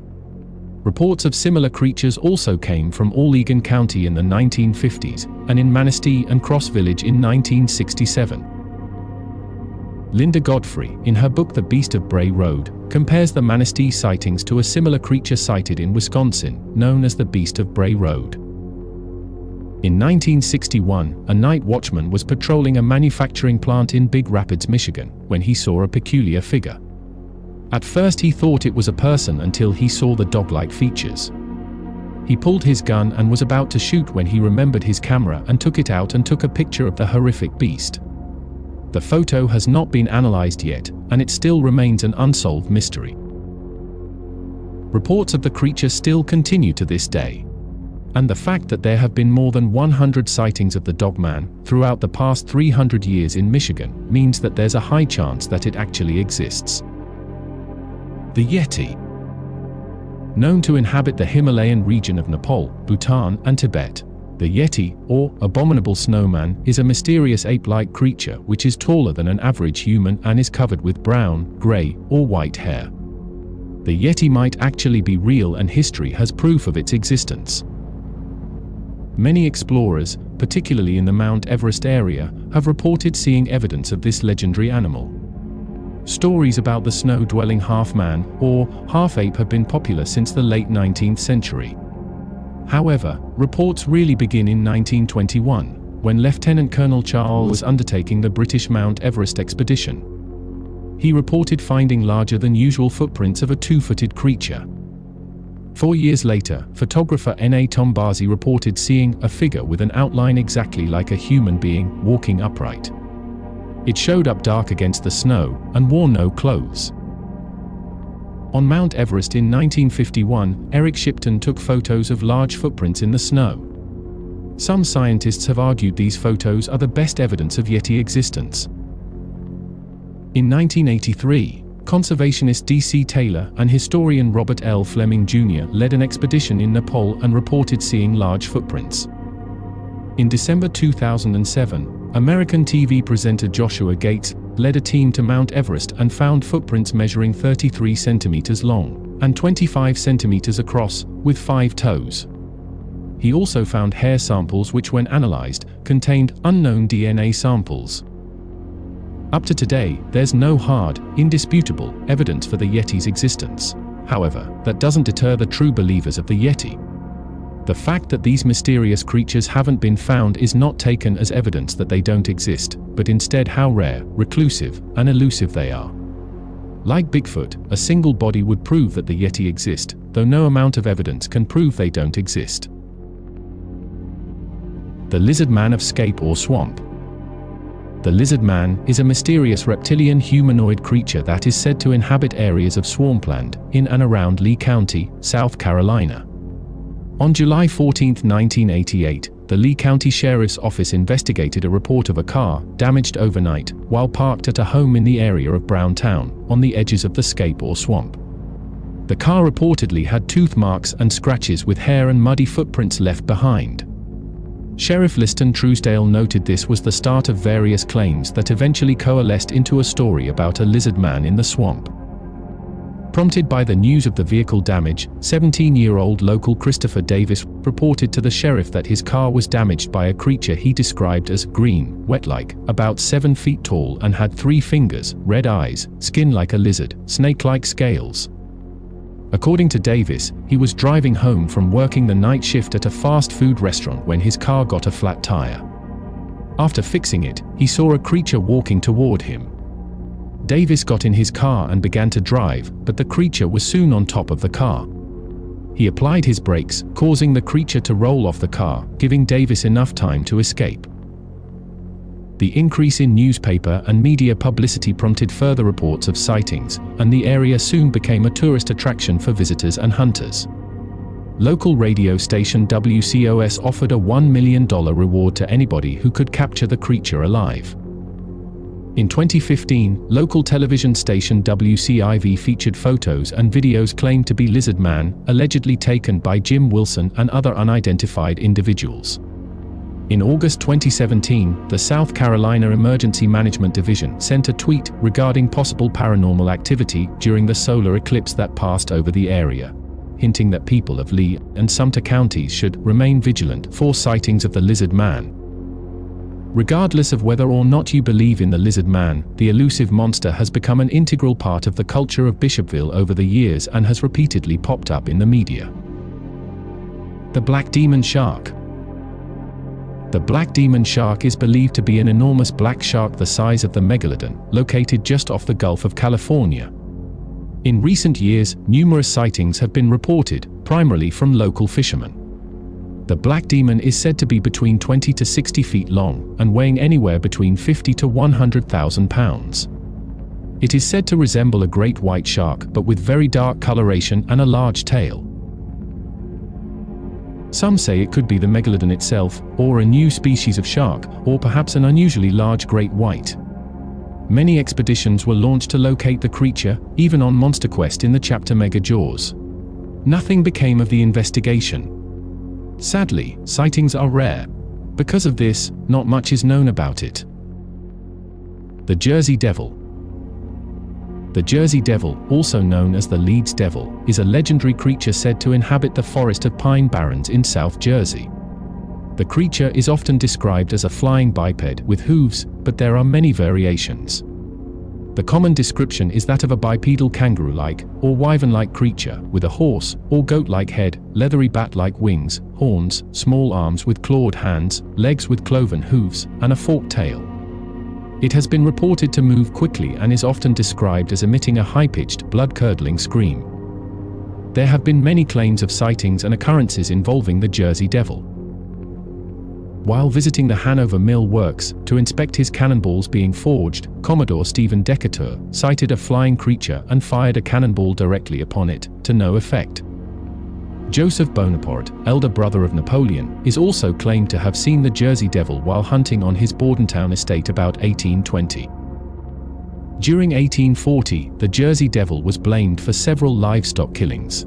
Reports of similar creatures also came from Allegan County in the 1950s, and in Manistee and Cross Village in 1967. Linda Godfrey, in her book The Beast of Bray Road, compares the Manistee sightings to a similar creature sighted in Wisconsin, known as the Beast of Bray Road. In 1961, a night watchman was patrolling a manufacturing plant in Big Rapids, Michigan, when he saw a peculiar figure. At first he thought it was a person until he saw the dog-like features. He pulled his gun and was about to shoot when he remembered his camera and took it out and took a picture of the horrific beast. The photo has not been analyzed yet, and it still remains an unsolved mystery. Reports of the creature still continue to this day. And the fact that there have been more than 100 sightings of the Dogman throughout the past 300 years in Michigan means that there's a high chance that it actually exists. The Yeti. Known to inhabit the Himalayan region of Nepal, Bhutan, and Tibet, the Yeti, or abominable snowman, is a mysterious ape-like creature which is taller than an average human and is covered with brown, grey, or white hair. The Yeti might actually be real, and history has proof of its existence. Many explorers, particularly in the Mount Everest area, have reported seeing evidence of this legendary animal. Stories about the snow-dwelling half-man, or half-ape, have been popular since the late 19th century. However, reports really begin in 1921, when Lieutenant Colonel Charles was undertaking the British Mount Everest expedition. He reported finding larger than usual footprints of a 2-footed creature. 4 years later, photographer N.A. Tombazi reported seeing a figure with an outline exactly like a human being, walking upright. It showed up dark against the snow, and wore no clothes. On Mount Everest in 1951, Eric Shipton took photos of large footprints in the snow. Some scientists have argued these photos are the best evidence of Yeti existence. In 1983, conservationist D.C. Taylor and historian Robert L. Fleming Jr. led an expedition in Nepal and reported seeing large footprints. In December 2007, American TV presenter Joshua Gates led a team to Mount Everest and found footprints measuring 33 centimeters long and 25 centimeters across, with 5 toes. He also found hair samples which, when analyzed, contained unknown DNA samples. Up to today, there's no hard, indisputable evidence for the Yeti's existence. However, that doesn't deter the true believers of the Yeti. The fact that these mysterious creatures haven't been found is not taken as evidence that they don't exist, but instead how rare, reclusive, and elusive they are. Like Bigfoot, a single body would prove that the Yeti exist, though no amount of evidence can prove they don't exist. The Lizard Man of Scape or Swamp. The Lizard Man is a mysterious reptilian humanoid creature that is said to inhabit areas of swampland in and around Lee County, South Carolina. On July 14, 1988, the Lee County Sheriff's Office investigated a report of a car damaged overnight while parked at a home in the area of Browntown, on the edges of the Scape or swamp. The car reportedly had tooth marks and scratches with hair and muddy footprints left behind. Sheriff Liston Truesdale noted this was the start of various claims that eventually coalesced into a story about a lizard man in the swamp. Prompted by the news of the vehicle damage, 17-year-old local Christopher Davis reported to the sheriff that his car was damaged by a creature he described as green, wet-like, about 7 feet tall and had 3 fingers, red eyes, skin like a lizard, snake-like scales. According to Davis, he was driving home from working the night shift at a fast food restaurant when his car got a flat tire. After fixing it, he saw a creature walking toward him. Davis got in his car and began to drive, but the creature was soon on top of the car. He applied his brakes, causing the creature to roll off the car, giving Davis enough time to escape. The increase in newspaper and media publicity prompted further reports of sightings, and the area soon became a tourist attraction for visitors and hunters. Local radio station WCOS offered a $1 million reward to anybody who could capture the creature alive. In 2015, local television station WCIV featured photos and videos claimed to be Lizard Man, allegedly taken by Jim Wilson and other unidentified individuals. In August 2017, the South Carolina Emergency Management Division sent a tweet regarding possible paranormal activity during the solar eclipse that passed over the area, hinting that people of Lee and Sumter counties should remain vigilant for sightings of the Lizard Man. Regardless of whether or not you believe in the Lizard Man, the elusive monster has become an integral part of the culture of Bishopville over the years and has repeatedly popped up in the media. The Black Demon Shark. The black demon shark is believed to be an enormous black shark the size of the megalodon, located just off the Gulf of California. In recent years, numerous sightings have been reported, primarily from local fishermen. The black demon is said to be between 20 to 60 feet long and weighing anywhere between 50 to 100,000 pounds. It is said to resemble a great white shark, but with very dark coloration and a large tail. Some say it could be the megalodon itself, or a new species of shark, or perhaps an unusually large great white. Many expeditions were launched to locate the creature, even on Monster Quest in the chapter Mega Jaws. Nothing became of the investigation. Sadly, sightings are rare. Because of this, not much is known about it. The Jersey Devil. The Jersey Devil, also known as the Leeds Devil, is a legendary creature said to inhabit the forest of Pine Barrens in South Jersey. The creature is often described as a flying biped with hooves, but there are many variations. The common description is that of a bipedal kangaroo-like or wyvern-like creature with a horse or goat-like head, leathery bat-like wings, horns, small arms with clawed hands, legs with cloven hooves, and a forked tail. It has been reported to move quickly and is often described as emitting a high-pitched, blood-curdling scream. There have been many claims of sightings and occurrences involving the Jersey Devil. While visiting the Hanover Mill Works to inspect his cannonballs being forged, Commodore Stephen Decatur sighted a flying creature and fired a cannonball directly upon it, to no effect. Joseph Bonaparte, elder brother of Napoleon, is also claimed to have seen the Jersey Devil while hunting on his Bordentown estate about 1820. During 1840, the Jersey Devil was blamed for several livestock killings.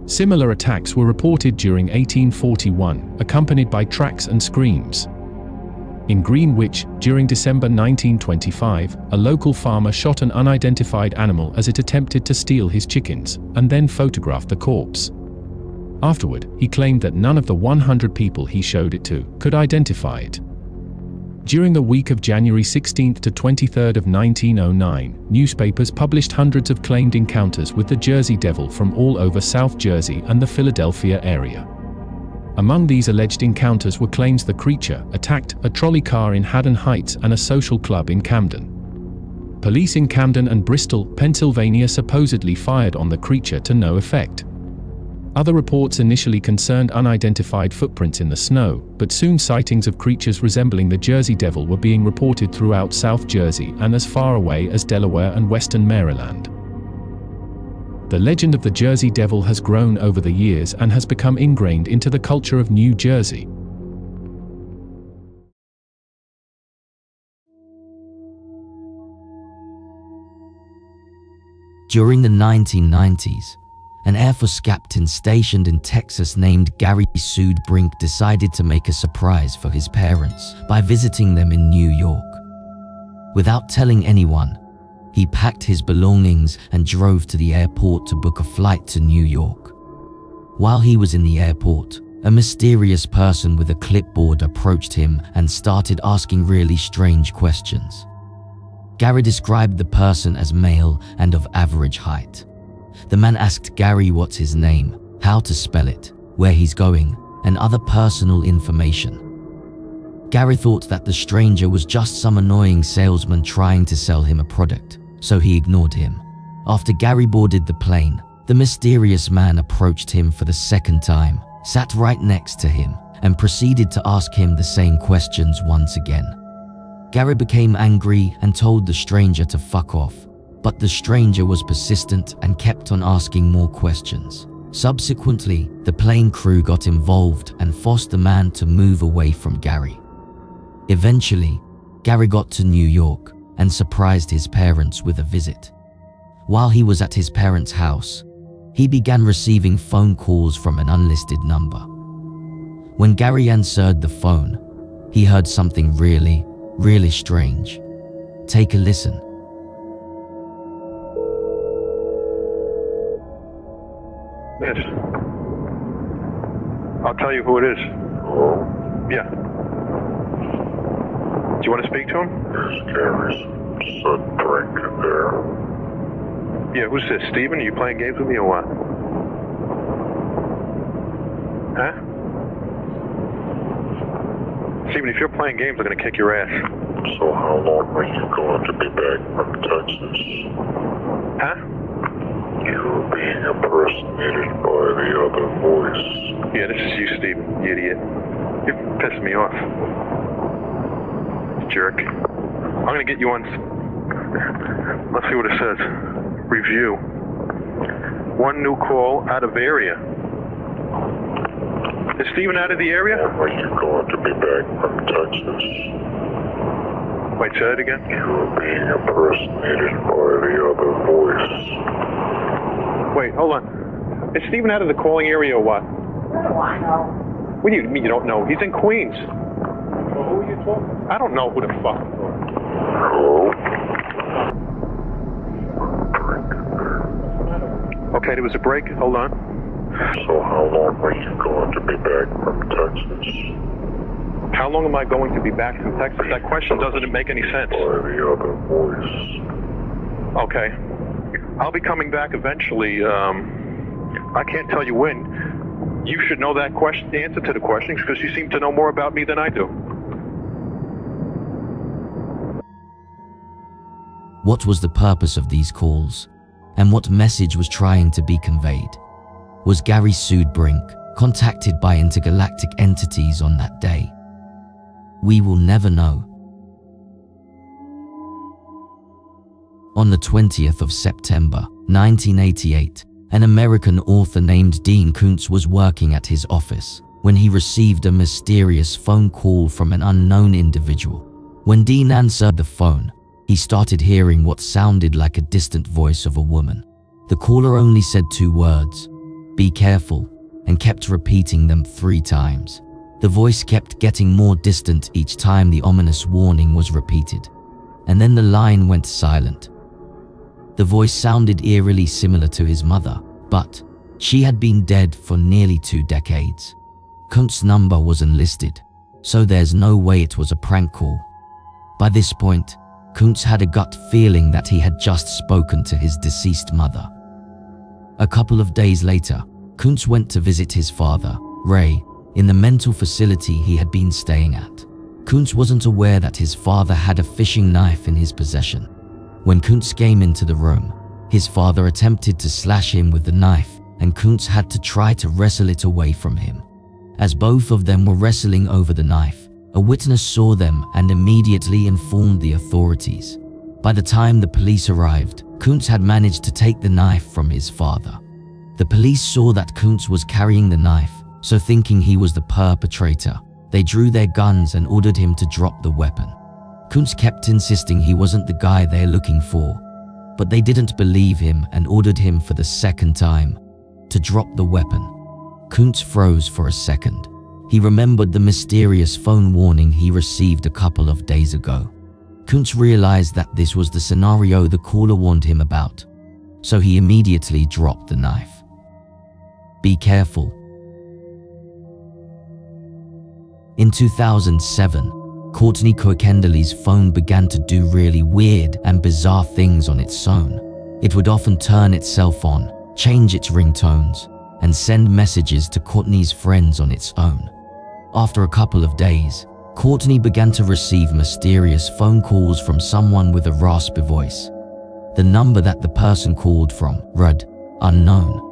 Similar attacks were reported during 1841, accompanied by tracks and screams. In Greenwich, during December 1925, a local farmer shot an unidentified animal as it attempted to steal his chickens, and then photographed the corpse. Afterward, he claimed that none of the 100 people he showed it to could identify it. During the week of January 16 to 23 of 1909, newspapers published hundreds of claimed encounters with the Jersey Devil from all over South Jersey and the Philadelphia area. Among these alleged encounters were claims the creature attacked a trolley car in Haddon Heights and a social club in Camden. Police in Camden and Bristol, Pennsylvania supposedly fired on the creature to no effect. Other reports initially concerned unidentified footprints in the snow, but soon sightings of creatures resembling the Jersey Devil were being reported throughout South Jersey and as far away as Delaware and western Maryland. The legend of the Jersey Devil has grown over the years and has become ingrained into the culture of New Jersey. During the 1990s, an Air Force captain stationed in Texas named Gary Brink decided to make a surprise for his parents by visiting them in New York. Without telling anyone, he packed his belongings and drove to the airport to book a flight to New York. While he was in the airport, a mysterious person with a clipboard approached him and started asking really strange questions. Gary described the person as male and of average height. The man asked Gary what's his name, how to spell it, where he's going, and other personal information. Gary thought that the stranger was just some annoying salesman trying to sell him a product, so he ignored him. After Gary boarded the plane, the mysterious man approached him for the second time, sat right next to him, and proceeded to ask him the same questions once again. Gary became angry and told the stranger to fuck off, but the stranger was persistent and kept on asking more questions. Subsequently, the plane crew got involved and forced the man to move away from Gary. Eventually, Gary got to New York and surprised his parents with a visit. While he was at his parents' house, he began receiving phone calls from an unlisted number. When Gary answered the phone, he heard something really strange. Take a listen. Yes. I'll tell you who it is. Hello? Yeah. Do you want to speak to him? There's Gary's son Brink in there. Yeah, who's this? Steven? Are you playing games with me or what? Huh? Steven, if you're playing games, I'm going to kick your ass. So how long are you going to be back from Texas? Huh? You're being impersonated by the other voice. Yeah, this is you, Steven, you idiot. You're pissing me off. Jerk. I'm going to get you on... Let's see what it says. Review. One new call out of area. Is Steven out of the area? When are you going to be back from Texas? Wait, say that again? You're being impersonated by the other voice. Wait, hold on. Is Steven out of the calling area or what? What do I know? What do you mean you don't know? He's in Queens. Well, who are you talking to? I don't know who the fuck. Hello? Brink in there. Okay, there was a break. Hold on. So how long are you going to be back from Texas? How long am I going to be back from Texas? That question doesn't make any sense. By the other voice. Okay. I'll be coming back eventually. I can't tell you when. You should know that question, the answer to the questions, because you seem to know more about me than I do. What was the purpose of these calls, and what message was trying to be conveyed? Was Gary Brink contacted by intergalactic entities on that day? We will never know. On the 20th of September, 1988, an American author named Dean Koontz was working at his office when he received a mysterious phone call from an unknown individual. When Dean answered the phone, he started hearing what sounded like a distant voice of a woman. The caller only said 2 words, "Be careful," and kept repeating them 3 times. The voice kept getting more distant each time the ominous warning was repeated, and then the line went silent. The voice sounded eerily similar to his mother, but she had been dead for nearly 2 decades. Kuntz's number was unlisted, so there's no way it was a prank call. By this point, Koontz had a gut feeling that he had just spoken to his deceased mother. A couple of days later, Koontz went to visit his father, Ray, in the mental facility he had been staying at. Kuntz wasn't aware that his father had a fishing knife in his possession. When Kuntz came into the room, his father attempted to slash him with the knife, and Kuntz had to try to wrestle it away from him. As both of them were wrestling over the knife, a witness saw them and immediately informed the authorities. By the time the police arrived, Kuntz had managed to take the knife from his father. The police saw that Kuntz was carrying the knife, so thinking he was the perpetrator, they drew their guns and ordered him to drop the weapon. Kuntz kept insisting he wasn't the guy they're looking for, but they didn't believe him and ordered him for the second time to drop the weapon. Kuntz froze for a second. He remembered the mysterious phone warning he received a couple of days ago. Kuntz realized that this was the scenario the caller warned him about, so he immediately dropped the knife. Be careful. In 2007, Courtney Kokendaly's phone began to do really weird and bizarre things on its own. It would often turn itself on, change its ringtones, and send messages to Courtney's friends on its own. After a couple of days, Courtney began to receive mysterious phone calls from someone with a raspy voice. The number that the person called from read, "Unknown."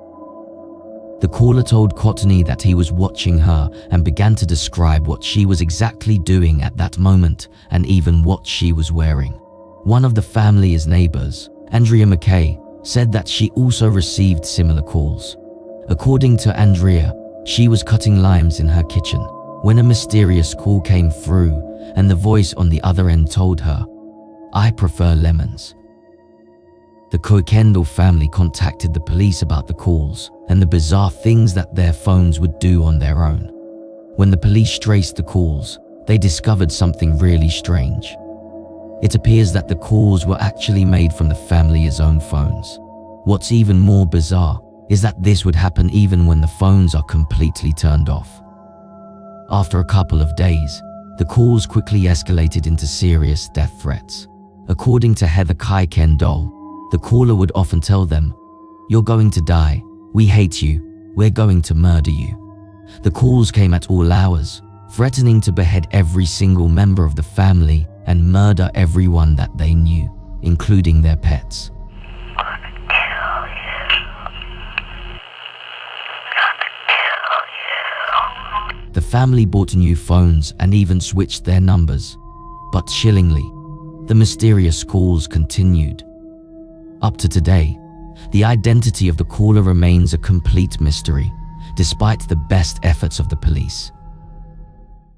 The caller told Courtney that he was watching her and began to describe what she was exactly doing at that moment and even what she was wearing. One of the family's neighbors, Andrea McKay, said that she also received similar calls. According to Andrea, she was cutting limes in her kitchen when a mysterious call came through and the voice on the other end told her, "I prefer lemons." The Kokendall family contacted the police about the calls and the bizarre things that their phones would do on their own. When the police traced the calls, they discovered something really strange. It appears that the calls were actually made from the family's own phones. What's even more bizarre is that this would happen even when the phones are completely turned off. After a couple of days, the calls quickly escalated into serious death threats. According to Heather Kendall, the caller would often tell them, "You're going to die, we hate you, we're going to murder you." The calls came at all hours, threatening to behead every single member of the family and murder everyone that they knew, including their pets. The family bought new phones and even switched their numbers, but chillingly, the mysterious calls continued. Up to today, the identity of the caller remains a complete mystery, despite the best efforts of the police.